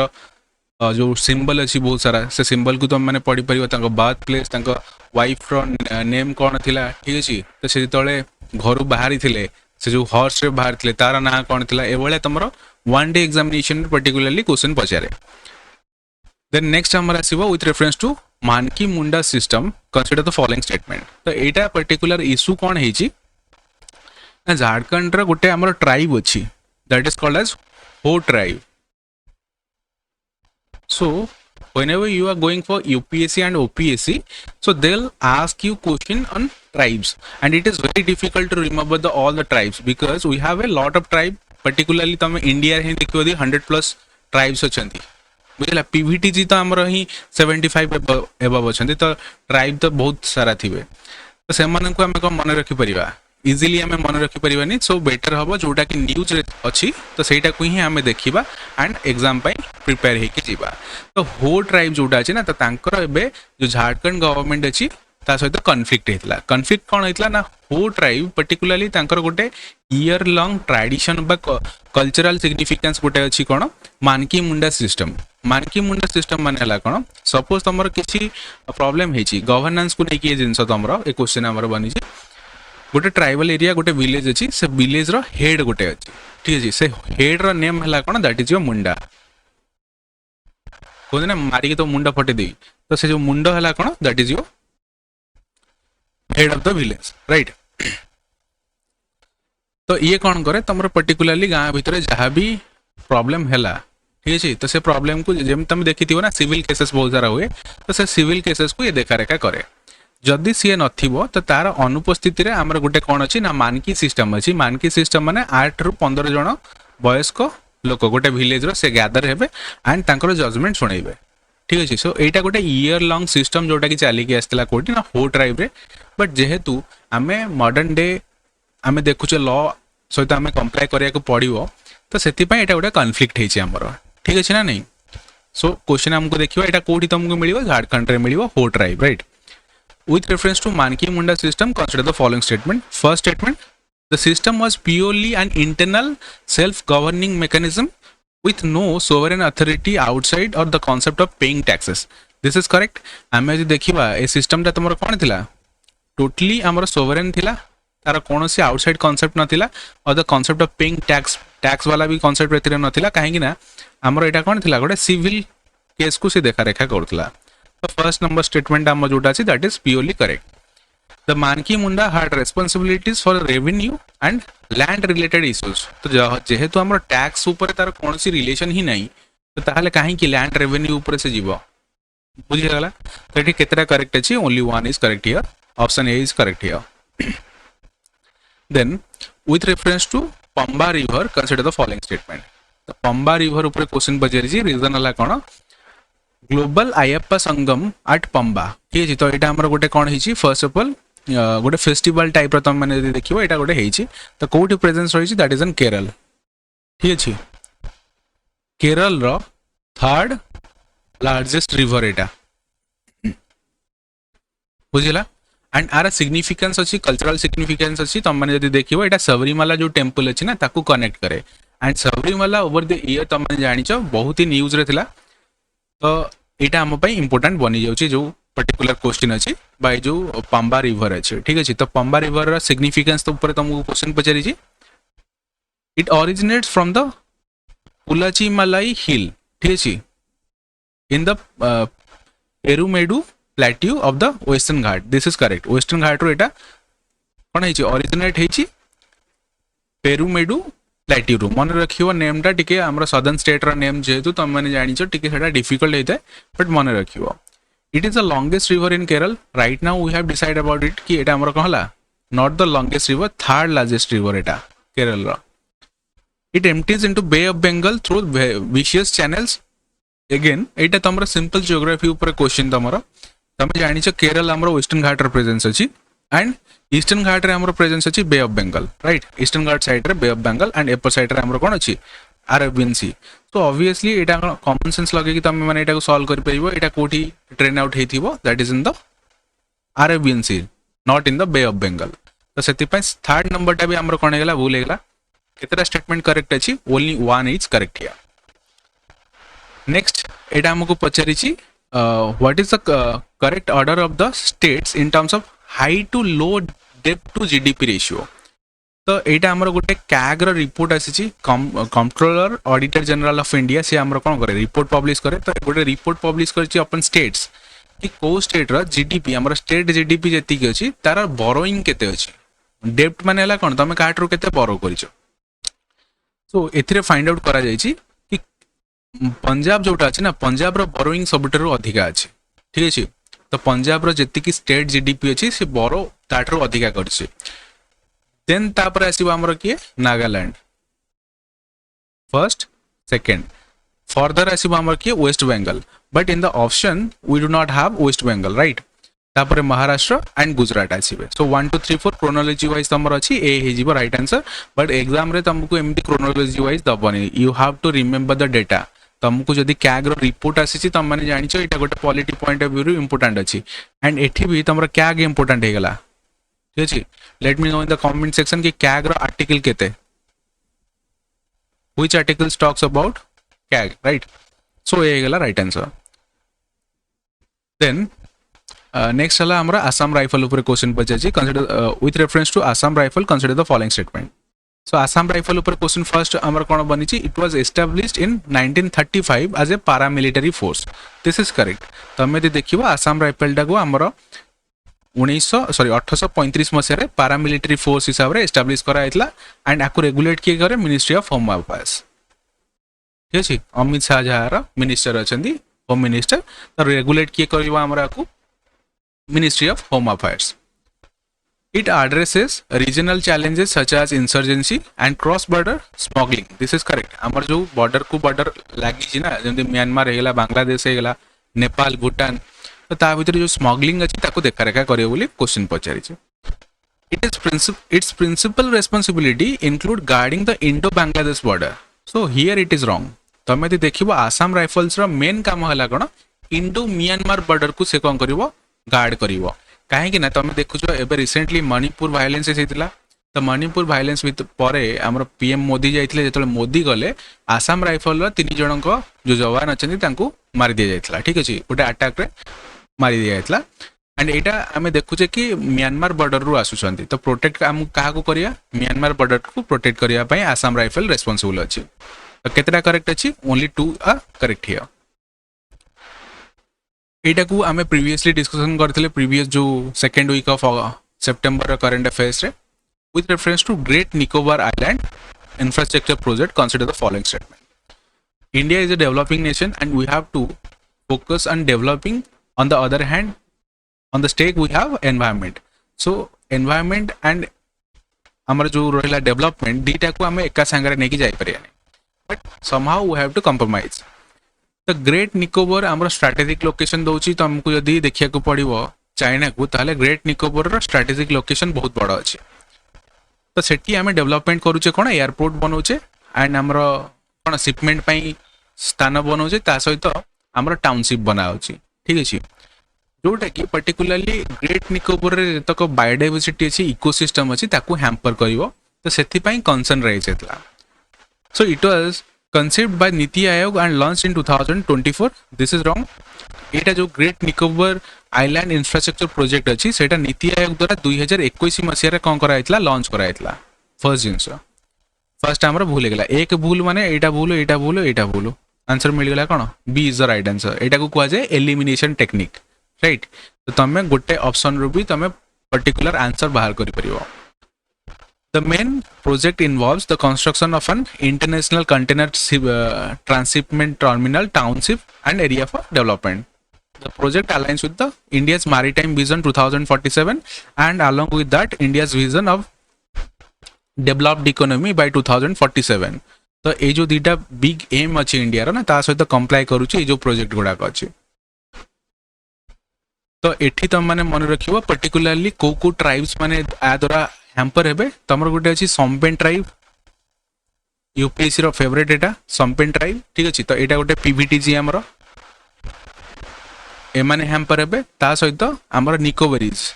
जो सिंबल अच्छी बहुत सारा से सिंबल को तुम मैंने पढ़ी पार बर्थ प्लेस वाइफ रो नेम कौन थिला. ठीक अच्छे. तो से जो घर बाहरी थे से जो हॉर्स रे बाहर थे तार ना कौन थिला ए तुम one day examination particularly question पचारे. देन नेक्स्ट हमर आसीबो with reference to Manki Munda system consider the following statement. तो एटा पर्टिकुलर इशू कौन है झारखंड गोटे आमर ट्राइब अच्छी दैट इज कॉल्ड एज हो tribe. So whenever you are going for UPSC and OPSC so they'll ask you question on tribes and it is very difficult to remember all the tribes because we have a lot of tribe particularly तमे India रे देखियो 100+ tribes अछंती बुझला. PVTG तो आमर ही 75 above अछंती तो tribe तो बहुत सारा थिबे तो से मानन को हमें को मन रखि परिबा इजिली हमें मन रखि परिबानी. सो बेटर हम जोटा कि न्यूज रे अच्छी तो सेटा को ही हमें देखिबा एंड एग्जाम पई प्रिपेयर हेकि जीवा. तो हो ट्राइब जोटा अछि ना तो तांकर एबे जो झारखंड गवर्नमेंट अछि ता सहित कन्फ्लिक्ट हेतला. कन्फ्लिक्ट कोन हेतला ना हो ट्राइब पर्टिकुलरली तांकर गोटे ईयर लॉन्ग ट्रेडिशन बा कल्चरल सिग्निफिकेंस गोटे अछि कोन मानकी मुंडा सिस्टम. मानकी मुंडा सिस्टम माने हला कोन सपोज तमर किछि प्रॉब्लम हेछि गवर्नेंस को नै कि जिंस तमर ए क्वेश्चन हमर बनि छै गोटे ट्राइबल एरिया गोटे विलेज अच्छी से विलेज रो हेड गोटे अच्छी. ठीक अच्छे. से हेड रो नेम है कौन दैट इज योर मुंडा कहते ना मारिकी तो मुंडा फटे दे तो से जो मुंड है कौन that is your head of the village. Right. तो ये कौन करे तुम पर्टिकुलरली गाँ भितर जहाँ भी प्रॉब्लम है ठीक अच्छे तो से प्रॉब्लम को जमी तुम देखी ना सिविल केसेस बहुत सारा हुए तो से सिविल केसेस को ये देखा रेखा करे. जदि सी नथिबो तो तार अनुपस्थिति रे हमर गोटे कौन अच्छी ना मानकी सिस्टम अच्छी. मानकी सिस्टम माने 8 ରୁ 15 जन वयस्क लोक गोटे विलेज रो से गैदर हेबे एंड तांकर जजमेंट सुनेबे. ठीक अच्छे. सो एटा गोटे ईयर लॉन्ग सिस्टम जोटा कि चली के आस्तिला कोठी ना हो ट्राइब रे बट जेहेतु आमे मॉडर्न डे आमे देखुचे लॉ सहित आमे कंप्लाई करिया को पड़िबो तो सेति पय एटा गोटे कॉन्फ्लिक्ट हेछि हमर. ठीक अछि ना नहीं. सो क्वेश्चन हमको देखियो एटा कोठी तुमको मिलिबो झारखंड रे मिलिबो हो tribe. Right. With reference to Manki Munda system, consider the following statement. First statement, the system was purely an internal self-governing mechanism with no sovereign authority outside or the concept of paying taxes. This is correct. आमे जे देखिबा ए system ता तमर कोन थिला totally हमर sovereign थिला तार कोनोसी outside concept नथिला और the concept of paying tax वाला भी कांसेप्ट रेतिरे नथिला काहेकि ना हमर एटा कोन थिला गोटे सिविल केस को से देखा रेखा करथला. The first number statement आम जोटा अछि that is purely correct. The Manki Munda had responsibilities for revenue and land related issues. तो जेहेतु हमर टैक्स ऊपर तार कोनोसी रिलेशन ही नहीं तो ताहले काहे कि लैंड रेवेन्यू ऊपर से जीवो बुझीगला तो ये केतटा करेक्ट अच्छी only one is correct here option A is correct here then with reference to Pamba river consider the following statement तो पंबा रिवर ऊपर क्वेश्चन पचारि रीजन है कौन ग्लोबल अयप्पा संगम एट पंबा ठीक है तो यहाँ आम गोटे कौन है फर्स्ट ऑफ ऑल गोटे फेस्टिवल टाइप तुम मैंने देखो यहाँ गोटे होती तो कौटी प्रेजेंस रही दैट इज इन केरल ठीक अच्छे केरल रो थर्ड लार्जेस्ट रिवर एटा बुझला एंड आर सिग्निफिकेंस अच्छी कल्चरल सिग्निफिकेंस अच्छी तुम मैंने जब देखो यहाँ सबरीमाला जो टेम्पल अच्छी ना ताकू कनेक्ट करे and Sabarimala over the year तुम जान बहुत ही न्यूज रे थिला तो यहाँ आम इम्पोर्टाट बनी जाऊँ जो पर्टिकुलर क्वेश्चन अच्छी बाय जो पंबा रिवर अच्छे ठीक अच्छे तो पंबा रिवर सिग्निफिकेंस तो ऊपर तुमको क्वेश्चन पचारि it originates from the Pulachimalai hill ठीक अच्छे in the Perumedu plateau of the Western Ghat this is correct Western Ghat रो एटा कौन है ऑरिजिनेट है पेरुमेडु प्लेट्यू रू मन रखियो नेमटा टिके हमर सदर्न स्टेट रो नेम जेहेतु तुम मैंने जानिछो टिके सेटा डिफिकल्ट होता है बट मन रखियो it is the longest river in Kerala right now we have decide about it कि एटा हमर कहला not the longest river third largest river एटा केरल रो it empties into Bay of Bengal through vicious channels again एटा तुम सिंपल जियोग्राफी ऊपर question तुम तुम जानिछ केरल आमर वेस्टर्न घाट प्रेजेंस अच्छी एंड ईस्टर्न घाट रे आमर प्रेजेंस अच्छी Bay of Bengal right Eastern Ghat side रे बे ऑफ बंगाल एंड एपर साइड रे आमर कोन अच्छी अरेबियन सी तो ऑब्वियसली एटा कॉमन सेंस लगे कि तुम मैंने एटा को सॉल्व कर परिबो एटा कोठी ट्रेन आउट हेथिबो that is in the Arabian Sea not in the Bay of Bengal तो सेति पय थर्ड नंबर टा भी आमर कोन हेगला भूल हेगला केतरा स्टेटमेंट करेक्ट अच्छी only one is correct here next एटा हमको पचारिछि what is the correct order of the states in terms of high to low डेप्थ टू जीडीपी रेशियो तो यहाँ आमर गोटे कैग रिपोर्ट आसी controller auditor general of India सी आमर कौन करे रिपोर्ट पब्लिश करे तो गोटे रिपोर्ट पब्लिश कर अपन स्टेट्स कि को स्टेट रो जीडीपी आमर स्टेट जीडीपी जी अच्छी तार बोरोइंग केते अच्छी डेप्थ माने हला कोन तमे काटरो केते बोरो करिसो सो एथिरे फाइंड आउट करा जायछि कि पंजाब जोटा अछि ना पंजाब रो बोरोइंग सबठारु अधिका अछि ठीक अछि तो पंजाब रो जेतिकी स्टेट जीडीपी अच्छी से बोरो ताठरो अधिका करछि देन तापर आसीबो हमर किए नागालैंड फर्स्ट सेकंड फर्दर आसीबो हमर किए West Bengal but in the option we do not have West Bengal right तापर महाराष्ट्र एंड गुजरात आसीबे सो 1 2 3 4 क्रोनोलॉजी वाइज तमर अछि ए हे जीवो राइट आंसर बट एग्जाम रे तुमको एमती क्रोनोलॉजी वाइज दबनी you have to remember the data तुमको जदि कैग रो रिपोर्ट आसी तुम मैंने जानिछ एटा गोटे पॉलिटी पॉइंट ऑफ व्यू रू इंपोर्टेंट अछि एंड एठी भी तुमरा कैग इंपोर्टेंट हे गला ठीक अछि let me know in the comment section कि कैग रो आर्टिकल केते which article talks about CAG right so ए गला राइट आंसर देन नेक्स्ट हला हमरा आसाम राइफल ऊपर क्वेश्चन पचाछि consider with reference to Assam rifle consider the following statement so Assam rifle ऊपर क्वेश्चन फर्स्ट हमर कोन बनी छि it was established in 1935 as a paramilitary force this is correct तमे दे देखिबो आसाम राइफल टाको हमर 1835 मसिया पारामिलिटरी फोर्स हिसाब से एस्टाब्लीश कराइला एंड आपको रेगुलेट किए करे मिनिस्ट्री ऑफ होम अफेयर्स ठीक अछि अमित शाह जहार मिनिस्टर अछंदी होम मिनिस्टर तो रेगुलेट किए करबा हमरा को ministry of home affairs it addresses regional challenges such as insurgency and cross border smuggling this is correct हमर जो बॉर्डर को बॉर्डर लागी छि ना जेंति म्यांमार हेगला बांग्लादेश हेगला नेपाल भूटान तो ता भीतर जो स्मगलिंग अच्छी ताको देखा रेखा करियो बोली क्वेश्चन पचारि its principal responsibility include guarding the Indo Bangladesh border so here it is wrong तमे यदि देखिबो आसाम राइफल्स रो मेन काम हला कोन इंडो म्यांमार बॉर्डर को से कोन करिवो गार्ड करिवो काहे कि ना तमे देखुछो एबे रिसेंटली मणिपुर वायलेंस हेतिला तो मणिपुर वायलेंस परे आमर पीएम मोदी जाइथिले जेतले मोदी गले आसाम राइफल रो 3 जणन को जो जवान अछंती तांको मारि दिया जाइथिला ठीक अछि गोटे अटैक रे मारि दिया जाइथिला एंड एटा हमें देखुचे कि म्यांमार बॉर्डर रु आसुछंती तो प्रोटेक्ट हम काहा को करिया म्यांमार बॉर्डर को प्रोटेक्ट करिया पई आसाम राइफल रेस्पोंसिबल अछि तो केतरा करेक्ट अछि ओनली 2 आर करेक्ट हियर एटा को हमें प्रीवियसली डिस्कशन करथिले प्रीवियस जो सेकंड वीक ऑफ सितंबर करंट अफेयर्स रे with reference to Great Nicobar Island infrastructure project consider the following statement India is a developing nation and we have to focus on developing. On the other hand, on the stake we have environment. So environment and ଆମର जो रहा development दीटा को आम एका सांगे नहीं जापर but somehow we have to compromise. तो ग्रेट निकोबर आम स्ट्राटेजिक लोकेशन दूसरी तुमको जदि देखा पड़ो चाइना को ताहले ग्रेट निकोबर स्ट्राटेजिक लोकेशन बहुत बड़ अच्छे. तो सेठी आम डेवलपमेंट करुचे कौन एयरपोर्ट बनाऊे एंड आमर कौन शिपमेंट स्थान बनाऊे ता सहित आमर टाउनशिप बनाऊँच. ठीक अच्छे जोटा कि पर्टिकुलरली ग्रेट निकोबर जतक बायोडाइवर्सिटी अच्छी इकोसिस्टम अच्छी ताकू हैम्पर करिवो. तो सेथिपाई कंसर्न रही जाता. So it was conceived by NITI Aayog and launched in 2024. This is wrong. एटा जो great Nicobar island infrastructure project अच्छी सेटा नीति आयोग द्वारा 2021 मसीह कौन कराइला लॉन्च कराइला. फर्स्ट जिनस फर्स्ट आमर भूल गला एक भूल माने एटा भूल एटा भूल एटा भूल आंसर मिलगला कौन B is the right answer. एटा को कह जाए एलिमिनेशन टेक्निक. राइट. तो तुम गोटे ऑप्शन रू भी तुम पर्टिकुलर आंसर बाहर कर परियो. The main project involves the construction of an international container transshipment terminal, township, and area for development. The project aligns with the India's Maritime Vision 2047, and along with that, India's vision of developed economy by 2047. तो ये जो दीटा big M अच्छी India ना ता सहित comply करुचे ये जो प्रोजेक्ट गुड़ाक अच्छे. तो एठी तुम मैंने मन रखियो पर्टिकुलरली को ट्राइब्स माने आ द्वारा हैम्पर हेबे. तमर गोटे अच्छी सम्पेन ट्राइब यूपीएससी रो फेवरेट एटा सम्पेन ट्राइब. ठीक अच्छे. तो यहाँ गोटे पीवीटीजी आमर एमाने हैम्पर हेबे ता सहित आमर निकोबरीज.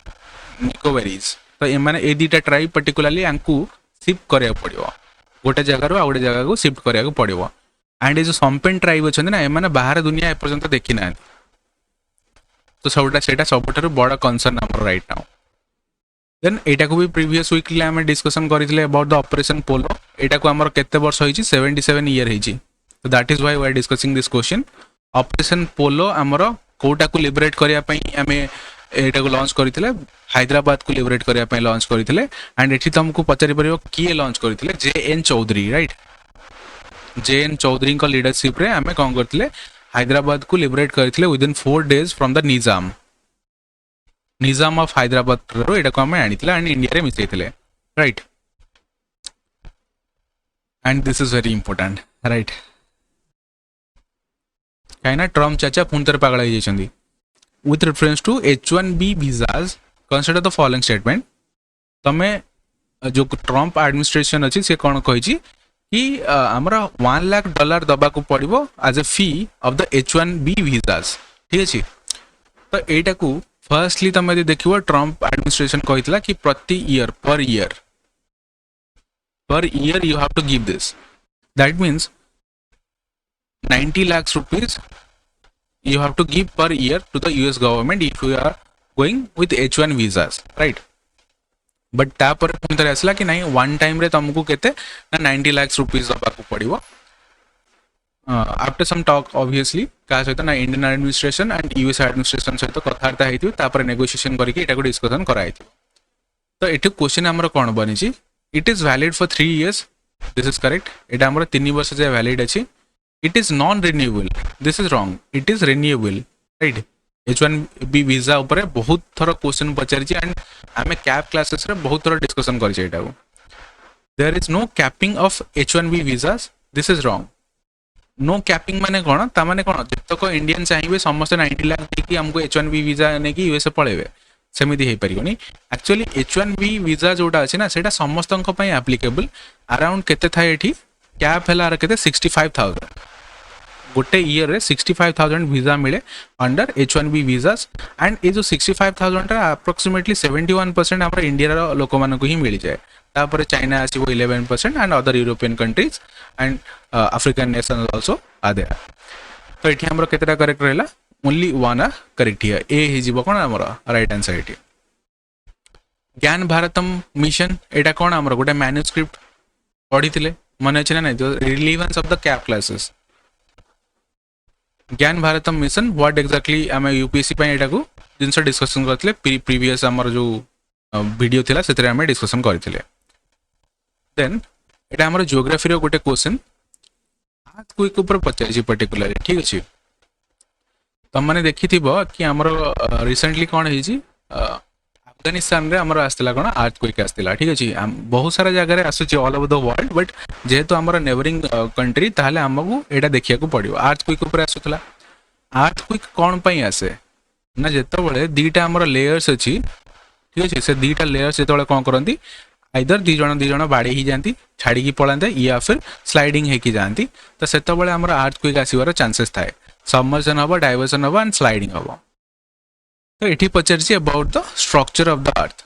तो एमाने ए दीटा ट्राइब पर्टिकुलरली आंकु शिफ्ट करिया पड़िवो गोटे जगह रो आ गोटे जगह को शिफ्ट करिया पड़िवो. एंड ए जो सम्पेन ट्राइब अछन ना एमाने बाहर दुनिया एपर्यंत देखि ना. तो सेटा सबुठारु बड़ कंसर्न आमर राइट नाउ. देन एटा को भी प्रीवियस वीकली आम डिस्कसन करथिले अबाउट द ऑपरेशन पोलो. एटा को आमर केते वर्ष होईची 77 ईयर होईची. तो that is why we are discussing this question. Operation Polo आमर कोटा को लिबरेट करिया पई आमे एटा को लॉन्च करथिले हैदराबाद को लिबरेट करिया पई लॉन्च करथिले. एंड एठी तुमको पचारि परियो किए लॉन्च करथिले JN Chaudhary. Right. JN Chaudhary को लीडरशिप रे आमे कोन करथिले हैदराबाद को लिबरेट करथिले within 4 days from the Nizam of Hyderabad रो एटा को आमे आनिथिले एंड इंडिया रे मिसैथिले. Right. And this is very important. Right. काइना ट्रम्प चाचा पुनतर पागल हो जाइछंदी. With reference to H1B visas consider the following statement. तमे जो ट्रम्प एडमिनिस्ट्रेशन अछि से कोन कहिछि कि हमरा $1 लाख दबा को पड़िबो as a fee of the H1B visas. ठीक अछि. तो एटा को फर्स्टली तुम यदि देखिए ट्रम्प एडमिनिस्ट्रेशन कही कि प्रति ईयर पर year you have to give this. That means 90 lakhs rupees you have to give per year to the US government if you are going with H1 visas. Right. But तापर पुणी थरे आसला कि नहीं वन टाइम रे तुमको केते ना 90 lakhs rupees दबाकू पड़िवो. आफ्टर सम टॉक ऑब्वियसली का सहित ना Indian administration and US administration सहित कथबार्ता होती तापर नेगोशिएशन करके एटा को डिस्कशन कराई. तो एठी क्वेश्चन हमर कोन बनिची it is valid for 3 years. This is correct. एटा हमर 3 वर्ष जे वैलिड अछि. It is non renewable. This is wrong. It is renewable. Right. H1B visa ऊपर बहुत थर क्वेश्चन पचारि एंड आमे कैप क्लासेस रे बहुत थर डिस्कशन करिसे एटा को. There is no capping of H1B visas. This is wrong. No capping माने कौन ता माने कौन जतक इंडियन चाहिए समस्त 90 लाख देकी हमको H1B वीजा ने कि यूएसए पळेबे सेमिति हे परियोनी. एक्चुअली H1B वीजा जोटा अछि ना सेटा समस्तन पई एप्लीकेबल. अराउंड केते थाए एठी कैप हला केते 65000 गोटे ईयर रे 65000 वीजा मिले अंडर H1B visas. एंड ये जो 65000 अप्रोक्सीमेटली 71% हमर इंडिया रो लोक मानको ही मिल जाए. तापर चाइना आसीबो 11% and other European countries and African nations also are there. तो एठी हमर केतेटा करेक्ट रहला ओनली वन आ करेक्ट हियर. ए हे जीवो कोन हमर राइट आंसर एठी. ज्ञान भारतम मिशन एटा कोन हमर गोटे मैन्युस्क्रिप्ट पढिथिले मन अछि ना नै the relevance of the cap classes. ज्ञान भारतम मिशन व्हाट एक्जेक्टली आम यूपीएससी एटा को जिनस डिस्कसन करथिले प्रीवियस हमर जो वीडियो थिला सेतरे आम डिस्कसन करथिले. देन एटा हमर ज्योग्राफी रो गोटे क्वेश्चन आज क्विक ऊपर पचाइछि पर्टिकुलरली. ठीक अछि. तुमने देखि कि आमर रिसेंटली कौन है अफगानिस्तान रे आमर आसला कौन अर्थक्वेक आसला ठीक अच्छे बहुत सारा जगह आसूँ all over the world but जेहेतु आमर नेबरिंग कंट्री ताहले आमको यहाँ देखा पड़ो अर्थक्वेक उपर आसूला अर्थक्वेक कौन पाई आसे ना जिते दीटा आमर लेयर्स अच्छी ठीक अच्छे से दीटा लेयर्स जो कौन करती आइदर दी जन बाड़ी ही जाती छाड़ी पलाते या फिर स्लाइडिंग होकी जाती तो से आमर अर्थक्वेक आसवर चांसेस थाए सबमर्सन हम डाइवर्सन हम एंड स्लाइडिंग हम तो ये पचार about the structure of the earth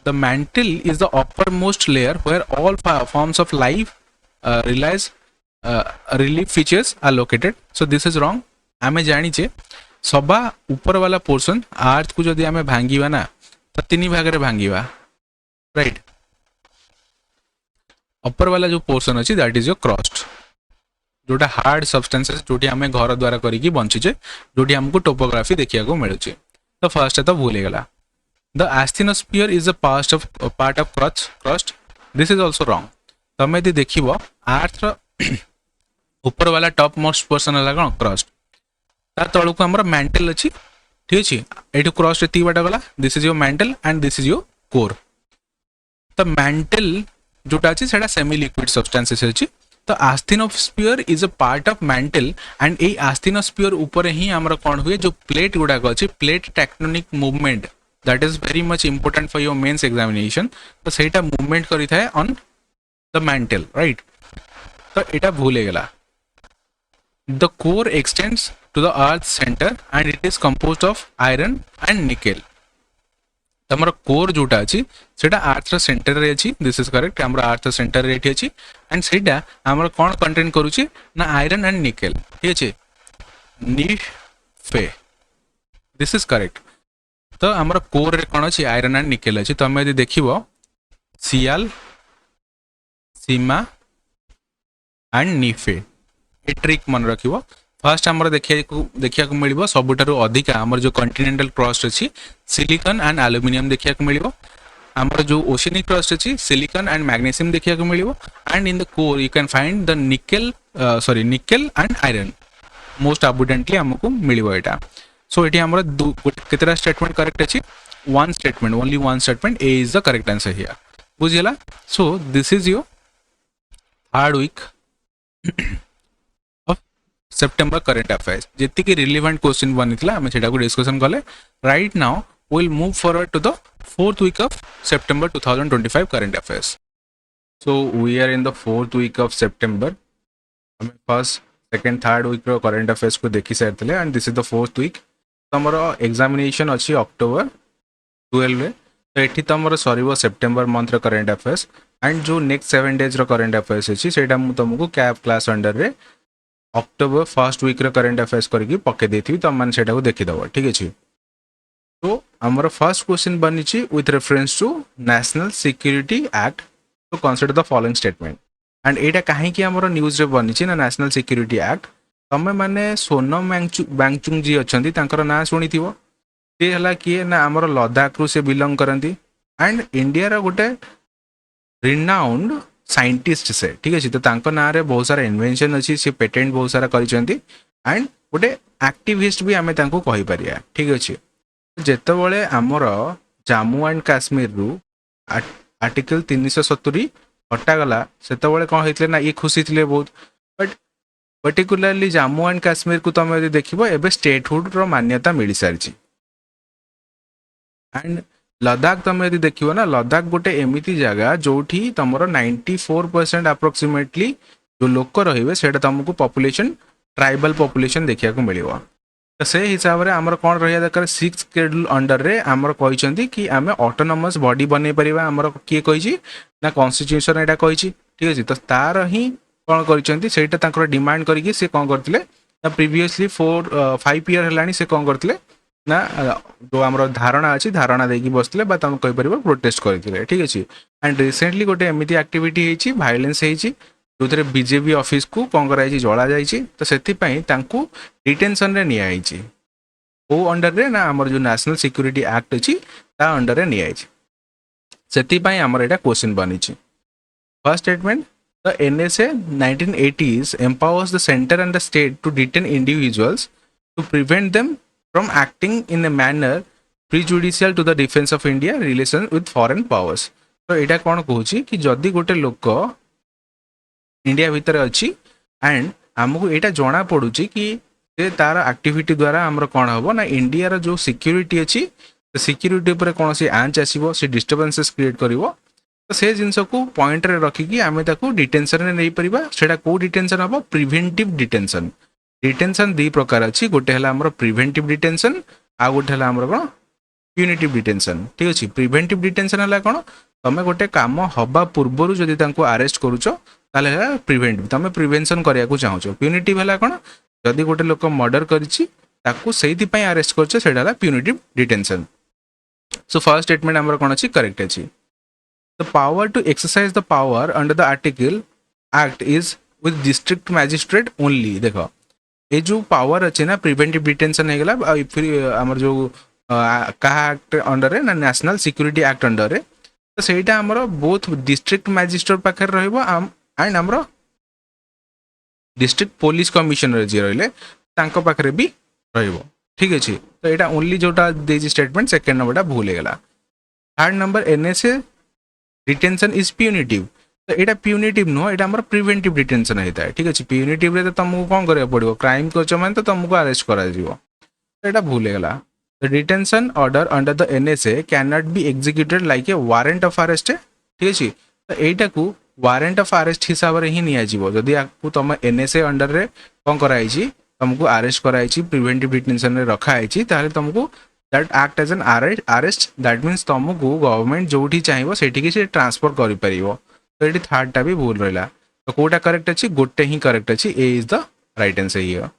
the mantle is the upper most layer where all forms of life relies relief features are located so this is wrong आमे जानीचे सभा ऊपर वाला पोर्शन अर्थ को जदि आमे भांगिबा ना तो तीन भाग में भांगिबा राइट अपर वाला जो पोर्शन अच्छी दैट इज योर क्रस्ट जोटा हार्ड सब्सटेंसेस जोटी आम घर द्वारा करी बंचीचे जोटी आमको टोपोग्राफी देखा मिलूँ तो फर्स्ट तो भूल गला the asthenosphere is a part of crust this is also wrong तुम यदि देख अर्थ ऊपर वाला टॉप मोस्ट पोर्शन है कौन क्रस्ट ता तलू को आमर मैंटल अच्छी ठीक अच्छे ये क्रस्ट एति बाट गला this is your mantle and this is your core तो मैंटल जोटा अच्छी से सेमी लिक्विड सब्सटेंसेस अच्छी तो asthenosphere is a part of mantle and ये आस्थेनोस्फीयर ऊपर ही आमर कौन हुए जो प्लेट गुड़ाक अच्छे plate tectonic movement that is very much important for your mains examination तो सहीटा मूवमेंट करी थाए ऑन द मैंटल राइट तो यहाँ भूल गला the core extends to the earth centre and it is composed of iron and nickel तमर core जोटा अच्छी से अर्थ सेंटर रे अच्छी दिस इज करेक्ट आम अर्थ सेंटर रे अच्छी एंड से आम कौन कंटेन करुच्ची ना आयरन एंड निकेल ठीक अच्छे निफे दिस इज करेक्ट तो आम कोर रे कौन अच्छी आयरन एंड निकेल अच्छी तुम यदि देख सियाल सीमा एंड निफे ये ट्रिक मन रख फर्स्ट आमर देखा मिल सबुठ अधिका आमर जो कंटिनेंटल क्रस्ट अच्छी सिलिकॉन एंड एल्यूमिनियम देखा मिल आमर जो ओशियनिक क्रस्ट अच्छी सिलिकॉन एंड मैग्नीशियम देखा मिल and in the core you can find the nickel nickel and iron most abundantly आमको मिल यहाँ सो ये आमर केतटा स्टेटमेंट करेक्ट अच्छी one statement only one statement A is the correct answer here बुझीगला so this is your hard week September current affairs जी relevant question बनी आम से डिस्कसन कले right now will move forward to the fourth week of September 2025 current affairs so we are in the fourth week of September हमें first second third week रो current affairs को देखी सारी and this is the fourth week तुम examination अच्छी October 12 तो ये तुम सर सेप्टेम्बर मंथ रो करेंट अफेयर्स एंड जो नेक्स्ट 7 डेज रो करेंट अफेयर्स अच्छी से तुमको कैप क्लास अंडर रे अक्टोबर फर्स्ट वीक रो करेंट अफेयर्स करके पके देथि तुम मैंने सेटा को देखीदेव ठीक अच्छे तो आमर फर्स्ट क्वेश्चन बनी with reference to National Security Act तो consider the following statement and यहाँ कहीं आमर न्यूज रे बनी ना नेशनल सिक्योरिटी एक्ट तुम मैंने सोनम वांगचुक जी अच्छा ना शुणी सी है किए ना आमर लद्दाख रू से बिलंग करती एंड इंडिया रो गोटे रिनाउंड साइंटिस्ट से ठीक अच्छे तो तांको ना रे बहुत सारा इन्वेंशन अच्छी सी पेटेंट बहुत सारा करिसेंती एंड गोटे एक्टिविस्ट भी आमे तांको कहि परिया ठीक अच्छे जेतेबेले आमर जम्मू एंड काश्मीर रु आर्टिकल 370 हटागला सेतेबेले कौन होइतले ना ये खुशी थिले बहुत but particularly Jammu and Kashmir को तुम यदि देखिबो एबे स्टेटहुड रो मान्यता मिल सारी एंड लद्दाख तुम यदि देख ना लद्दाख गोटे एमती जगह जो तुम 94% अप्रोक्सीमेटली जो लोक रे तुमको पॉपुलेशन ट्राइबल पॉपुलेशन देखा मिल तो से हिसाब से आमर कौन रहा दरकार 6th शेड्यूल अंडर रे आमर कहते कि आम ऑटोनोमस बॉडी बन पार आमर किए कही ना कॉन्स्टिट्यूशन यहाँ कही ठीक अच्छे तो तार ही कौन कर डिमांड करके सी कौन करते प्रीवियसली 5 ईयर है से कौन करते ना जो आम धारणा अच्छी धारणा देकी बसते तुम कहीपर प्रोटेस्ट करते ठीक अच्छे एंड रिसेंटली गोटे एमती एक्टिविटी होती भाइलेंस होती जो थे बीजेपी ऑफिस को कौन कराई जला जाइए तो से डिटेंशन रे नियाई ओ अंडर रे ना आमर जो नेशनल सिक्योरिटी एक्ट अच्छी ता अंडर रे नियाई से आमर यहाँ क्वेश्चन बनी first statement the NSA 1980s empowers the center and the state to detain individuals to prevent them from acting in a manner prejudicial to the defense of India relations with foreign powers. तो एटा कौन कहूँ कि जदि गोटे लोक India भितर अच्छी and आमको यहाँ जना पड़ू कि तार एक्टिविटी द्वारा आमर कौन हम ना इंडिया जो सिक्योरिटी अच्छी सिक्योरिटी उपर कौन सी आंच आसो सी डिस्टर्बेंसेस क्रिएट कर तो से जिनस को पॉइंट रे रखिकी आम डिटेंशन में नहीं पारिबा सेटा को डिटेंशन हम प्रिवेंटिव डिटेंशन डिटेंशन दी प्रकार अच्छी गोटे है आमर प्रिवेंटिव डिटेंशन आ गोटे है आमर कौन प्यूनिटिव डिटेंशन ठीक अच्छे प्रिवेंटिव डिटेंशन है कौन तुम गोटे काम हवा पूर्वर जदि अरेस्ट करुच ताले प्रिवेंटिव तुम प्रिवेंशन करने को चाहो प्यूनिटिव है कौन जदि गोटे लोक मर्डर कर अरेस्ट कर punitive detention so first statement आमर कौन अच्छी करेक्ट अच्छी The power to exercise the power under the article act is with district magistrate only. देखो ये जो पावर अच्छे ना प्रिवेंटिव डिटेंशन है गला फिर आमर जो कहा एक्ट अंडर है ना नेशनल सिक्योरिटी एक्ट अंडर है तो सेटा आमर बोथ डिस्ट्रिक्ट मैजिस्ट्रेट पाखे रहइबो एंड आमर डिस्ट्रिक्ट पुलिस कमिशनर जे रहले तांको पाखे भी रहइबो ठीक अछि तो एटा ओनली जोटा देजी स्टेटमेंट सेकंड नंबरटा भूल गेला third number NSA detention is punitive तो यहाँ प्यूनिटिव नुह यहाँ आम प्रिवेंटिव डिटेंशन होता है ठीक अच्छे प्यूनिटिव रे तुमको कौन करा पड़ो क्राइम कर तो तुमको अरेस्ट कर भूल गला the detention order under the NSA can not be executed like a warrant of arrest ठीक अच्छे तो यहाँ को वारंट ऑफ अरेस्ट हिसाब से ही निजी आपको तुम एनएसए अंडर रे कौन कराई तुमको अरेस्ट कराई प्रिवेंटिव डिटेंशन रखाई तुमको that act as an arrest that means तुमको गवर्नमेंट जो चाहिए से ट्रांसफर कर तो ये थर्डटा भी भूल रहा तो कौटा करेक्ट अच्छी गोटे ही करेक्ट अच्छी A is the right answer here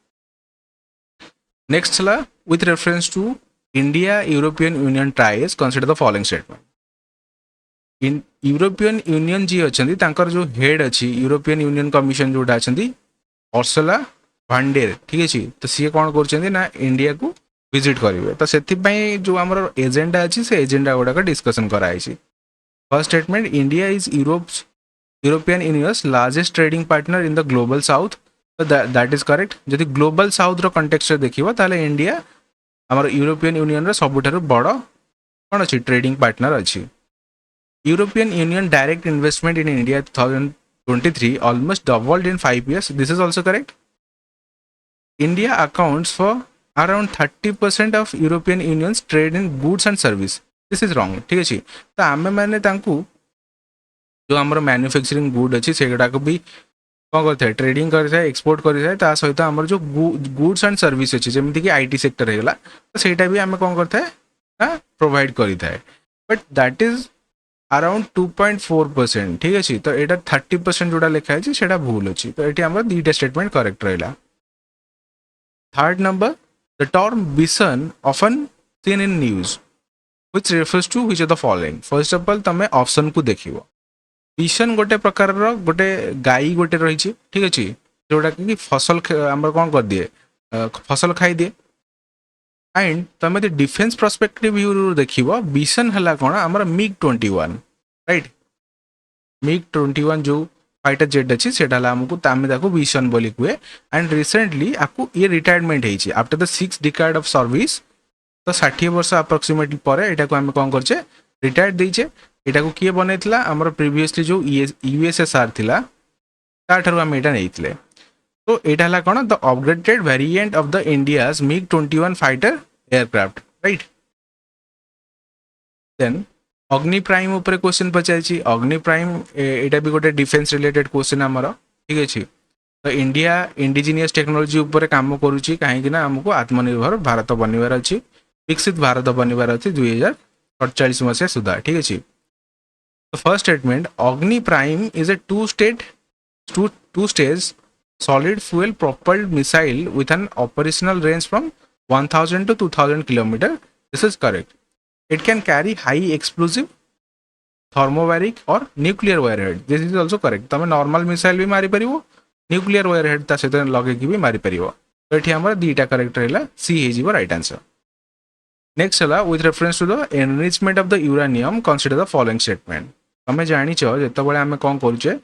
next है with reference to India European Union ties consider the following statement in European Union जी अच्छा जो हेड अच्छी यूरोपियन यूनियन कमिशन जोटा अच्छा अर्सुला वांडेर ठीक अच्छे तो सी कौन कर इंडिया को विजिट करेंगे तो से जो आम एजेंडा अच्छी से एजेंडा गुड़ाक डिस्कसन कराई first statement India is European unions largest trading partner in the global south तो दैट इज करेक्ट जदि ग्लोबल साउथ रो कंटेक्स्ट देखिबो ताले इंडिया आमर यूरोपियन यूनियन रो सबुठारु बड़ कौन अच्छी ट्रेडिंग पार्टनर अच्छी European union direct investment in India 2023 almost doubled in 5 years this is also correct India accounts for around 30% of European Union's trade in goods and service. This is wrong. ठीक अच्छे तो आम मैंने जो आम manufacturing good अच्छी से भी कौन करता है ट्रेडिंग करता है एक्सपोर्ट करता है सहित आम जो गुड्स एंड सर्विस अच्छी जमीक कि आईटी सेक्टर होगा तो सहीटा भी आम कौन करता है ना प्रोवाइड करता है बट दैट इज अराउंड 2.4% ठीक अच्छे तो यहाँ 30% जोड़ा लिखाई से भूल अच्छी तो ये आम दुईटा स्टेटमेंट करेक्ट रहा third number The term bison often seen in news, which refers to which of the following. First of all, तमें ऑप्शन को देखियो bison गोटे प्रकार रो गोटे गाई गोटे रही ठीक अच्छे जोटा कि फसल आम कौन कर दिए फसल खाई दिए एंड तुम डिफेन्स पर्सपेक्टिव व्यू देखियो bison है कौन आमर MiG-21 राइट MiG-21 जो फाइटर जेट अच्छी से आमको विजन बोली कहे एंड रिसेंटली आपको ये रिटायरमेंट होती after the 6 decade of service तो 60 वर्ष अप्रोक्सीमेटली पर यहाँ को आम कौन करे रिटायर्ड देचे यहाँ को किए बनई आमर प्रिवियसली जो यूएसएसआर थिला ताठारु आम यहाँ नहीं तो यहाँ है कौन the upgraded variant of the India's MiG-21 fighter aircraft right then Agni prime उपर क्वेश्चन पचार अग्नि प्राइम यहाँ भी गोटे डिफेन्स रिलेटेड क्वेश्चन आमर ठीक अच्छे तो इंडिया इंडिजिनियस टेक्नोलोजी उपर काम करुच्ची कहीं आमको आत्मनिर्भर भारत बनवार अच्छी विकसित भारत बनवार अच्छी 2047 मसीहा सुधा ठीक अच्छे तो first statement Agni prime is a two stage solid fuel propelled missile with an operational range from 1000 to 2000 kilometre this is correct It can carry high explosive, thermobaric or nuclear warhead. This is also correct. तुम normal missile भी मारी परिवो nuclear वायरहेड ता सहित लगे भी मारी परिवो तो ये आमर दुईटा करेक्ट रहा सी हो राइट आंसर नेक्स्ट है with reference to the enrichment of the uranium consider the following statement तुम जानी जो आम कौन करुचे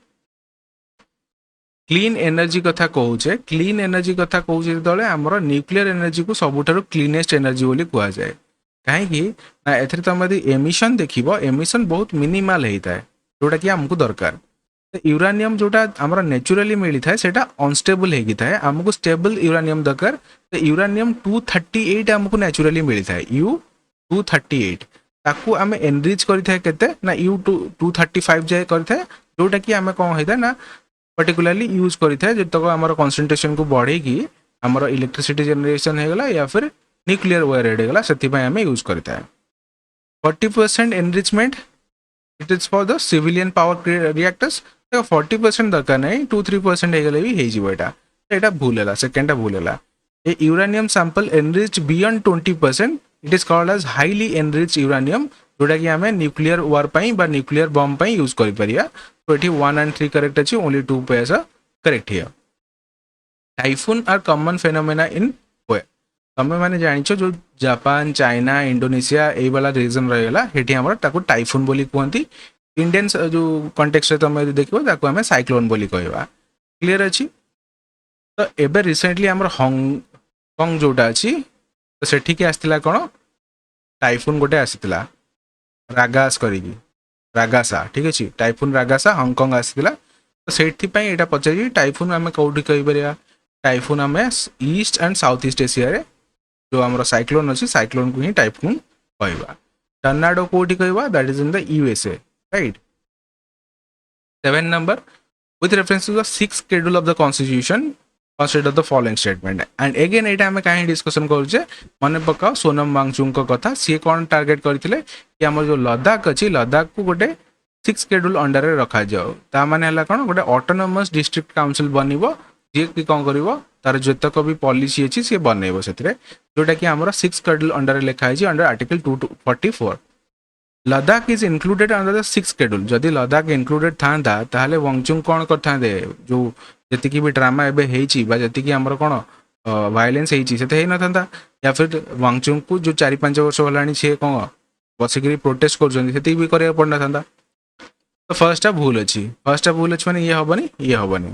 क्लीन एनर्जी कथा कहूचे क्लीन एनर्जी कथा कहूचे जेतले हमर न्यूक्लियर एनर्जी को सबुठारु क्लीनेस्ट एनर्जी बोली कुआ जाए कहीं ना एथरे तुम यदि एमिशन देखिबो एमिशन बहुत मिनिमल होता है जोटा कि हमको दरकार यूरानियम जोटा आमर नेचुराली मिली थाए सेटा अनस्टेबल होगी थाए आमको स्टेबल यूरानियम दरकार तो यूरानियम 238 आमको नेचुराली मिली थाए यू 238 ताकू आम एनरिच करें केते ना यू 235 जाए करें जोटा कि आम कौन होता है ना पर्टिकुलरली यूज करें जो आम कनसेंट्रेशन को बढ़े कि आमर इलेक्ट्रिसिटी जनरेशन होगला या फिर न्यूक्लियर वेयर होगला से आम यूज करें 40% enrichment it is for the civilian power reactors 40% दरकार नहीं 2-3% होगले भी होटा भूल है सेकेंडा भूल है a uranium sample enrich beyond 20% it is called as highly enrich uranium जोटा कि आम न्यूक्लियर वार बा न्यूक्लियर बम यूज कर तो ये 1 and 3 करेक्ट अच्छी only 2 pairs are correct here typhoon are common phenomena in where तमें मैंने जानिछ जो जापान चाइना इंडोनेशिया ये वाला रीजन रहीगला हेठी हमर ताको टाइफून बोली कहती इंडियन जो कंटेक्स्ट रे तुम देखो ताको आम साइक्लोन बोली कहवा क्लियर अच्छी तो एबे रिसेंटली हमर हांगकांग जोटा अच्छी तो सेठी आसला कौन टाइफून गोटे आसीला रागास करिकी रागासा ठीक अच्छे टाइफून रागासा हांगकांग आसला तो से पचार टाइफून आम कौटी कहीपर टाइफून आम east and south east Asia रे जो आम साइक्लोन अच्छी साइक्लोन को ही टाइफून कहवा टर्नाडो कौटी कहवा that is in the USA right 7 number with reference to the 6th schedule of the constitution consider the following statement and again एटा हमें कहीं डिस्कशन करूचे मन पकाओ सोनम वांगचुक कथा सी कौन टार्गेट करथिले कि हमर जो लद्दाख अच्छी लद्दाख को गोटे 6th शेड्यूल अंडर रे रखा जाओ ता माने हला कोन गोटे ऑटोनोमस डिस्ट्रिक्ट काउंसिल बनिबो जे कि कोन करिवो तार जतक भी पॉलिसी अछि से बनेबो सेतरे जोटा कि हमर 6th शेड्यूल अंडर रे लिखा है under article 244 Ladakh is included under the 6th schedule जदि लद्दाख इंक्लूडेड था ताहले वांगचुक कोन करथा जो जी भी ड्रामा एवं जी आमर कौन वायलेंस होती ना या फिर वांगचुक को जो 4-5 वर्ष होलानी सी कौन बसिक प्रोटेस्ट कर पड़ना था तो फर्स्ट भूल अच्छी मैंने ये हेनी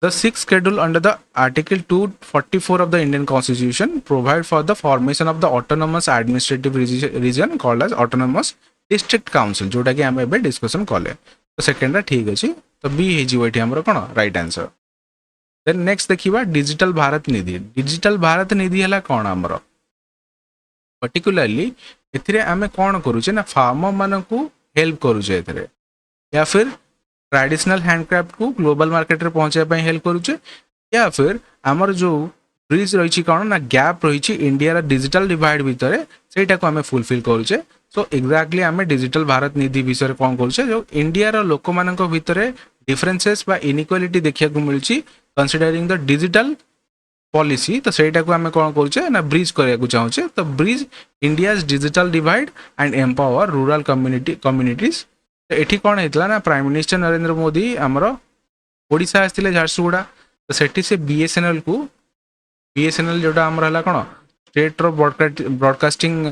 the 6th schedule under the article 244 of the Indian constitution provide for the formation of the autonomous administrative region called as autonomous district council जोटा कि आम एवं डिस्कसन कले तो सेकेंडा ठीक अच्छे तो बी होमर कौन राइट आंसर देन नेक्स्ट देखिबा डिजिटल भारत निधि है कौन आमर पर्टिकुलरली एथिरे आमे कौन करूचे ना फार्मर मान को हेल्प करूचे एथिरे या फिर ट्रेडिशनल हैंडक्राफ्ट को ग्लोबल मार्केट रे पहुंचाई हेल्प करूचे या फिर आमर जो ब्रिज रही कौन ना गैप रही इंडिया डिजिटल डिवाइड भितर सेटा को आमे फुलफिल करूचे सो एक्जाक्टली आम डिजिटल भारत निधि विषय कौन करुचे जो इंडिया लोक मान भितर डिफरेन्सेस बा इनइक्वालिटी देखा मिलूँ कंसीडरिंग द डिजिटल पॉलिसी तो सेटा को आम कौन करुचे ना ब्रिज करने चाहूचे तो bridge India's digital divide and empower rural communities तो ये कौन होता ना प्राइम मिनिस्टर नरेंद्र मोदी आमर ओडिशा आसते झारसुगुड़ा तो सेठी से बीएसएनएल जोटा आमर है कौन स्टेट ब्रॉडकास्टिंग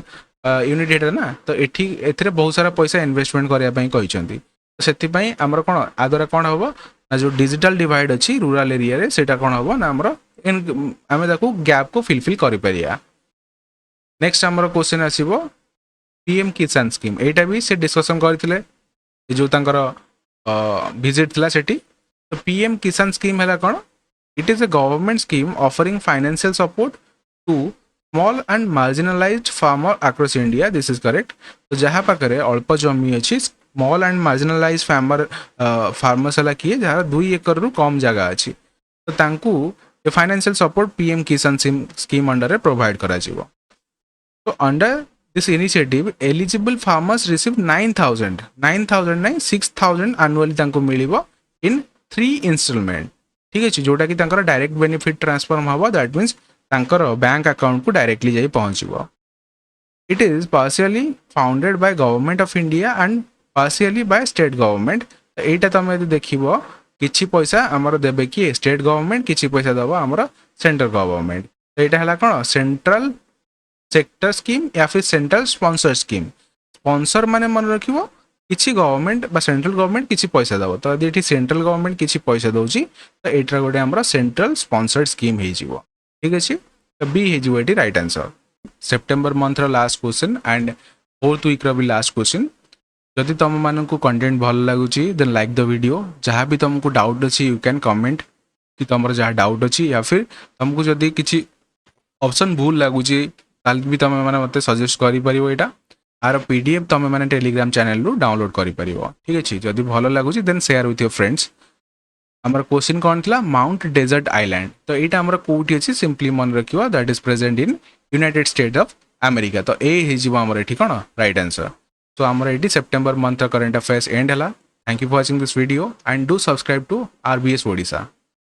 यूनिट है ना तो ये बहुत सारा पैसा इन्वेस्टमेंट करने से आमर कौन आ द्वारा कौन हम ना जो डिजिटल डिवाइड अच्छी रूरल एरिया रे सेटा कौन हम ना आमर आम गैप को फिलफिल कर नेक्स्ट आमर क्वेश्चन आसो पीएम किसान स्कीम एटा भी से डिस्कसन करते जो विजिट थिला सेठी तो पीएम किसान स्कीम है कौन it is a government scheme offering financial support to small and marginalised farmer across India this is correct तो जहाँ पाखे अल्प जमी अच्छी स्मॉल एंड मार्जिनलाइज्ड फार्मर्स है किए जहाँ 2 एकड़ रु कम जगह अच्छी तो तांकू फाइनेंशियल सपोर्ट पीएम किसान स्कीम अंडर प्रोवाइड करा जीवो तो under this initiative eligible farmers receive 9,000 नहीं 6,000 एनुअली तांको मिलिबो इन 3 इंस्टॉलमेंट ठीक है जोटा कि तांकर डायरेक्ट बेनिफिट ट्रांसफर हम दैट मीन्स तांकर बैंक अकाउंट को डायरेक्टली जाई पहुंचबो it is partially founded by government of India and partially by state government तो एटा तुम यदि देखिबो किछि पैसा हमर देबे कि स्टेट गवर्नमेंट किछि पैसा दबो हमर सेंट्रल गवर्नमेंट तो एटा हला कोन सेंट्रल सेक्टर स्कीम या फिर सेंट्रल स्पॉन्सर स्कीम स्पॉन्सर माने मन रखिबो किसी गवर्नमेंट बा सेंट्रल गवर्नमेंट किसी पैसा दब तो यदि ये सेंट्रल गवर्नमेंट किसी पैसा दौर तो यहाँ गोटे आम सेंट्रल स्पॉन्सर्ड स्कीम हो ठीक अच्छे तो बी हो राइट आंसर सेप्टेम्बर मंथर last question and fourth week भी लास्ट क्वेश्चन जदि तुम मानक कंटेंट भल लगुच देन लाइक द वीडियो जहाँ भी तुमको डाउट अच्छी यू कैन कमेंट कि तुम जहाँ डाउट अच्छी या फिर तुमको जदि किसी ऑप्शन भूल लगुच भी तुम मैंने मत सजेस्ट कर आर पीडीएफ तुम मैंने टेलीग्राम चैनल रू डाउनलोड कर ठीक अच्छे जदि भल लगुच then share with your friends आमर क्वेश्चन कौन था माउंट डेजर्ट आइलैंड तो यहाँ आमर कौटी अच्छी सिंपली मन रखा that is present in United States of America तो ये ये कौन राइट आंसर तो आमर ये September month current affairs and है thank you for watching this video and do subscribe to RBS Odisha.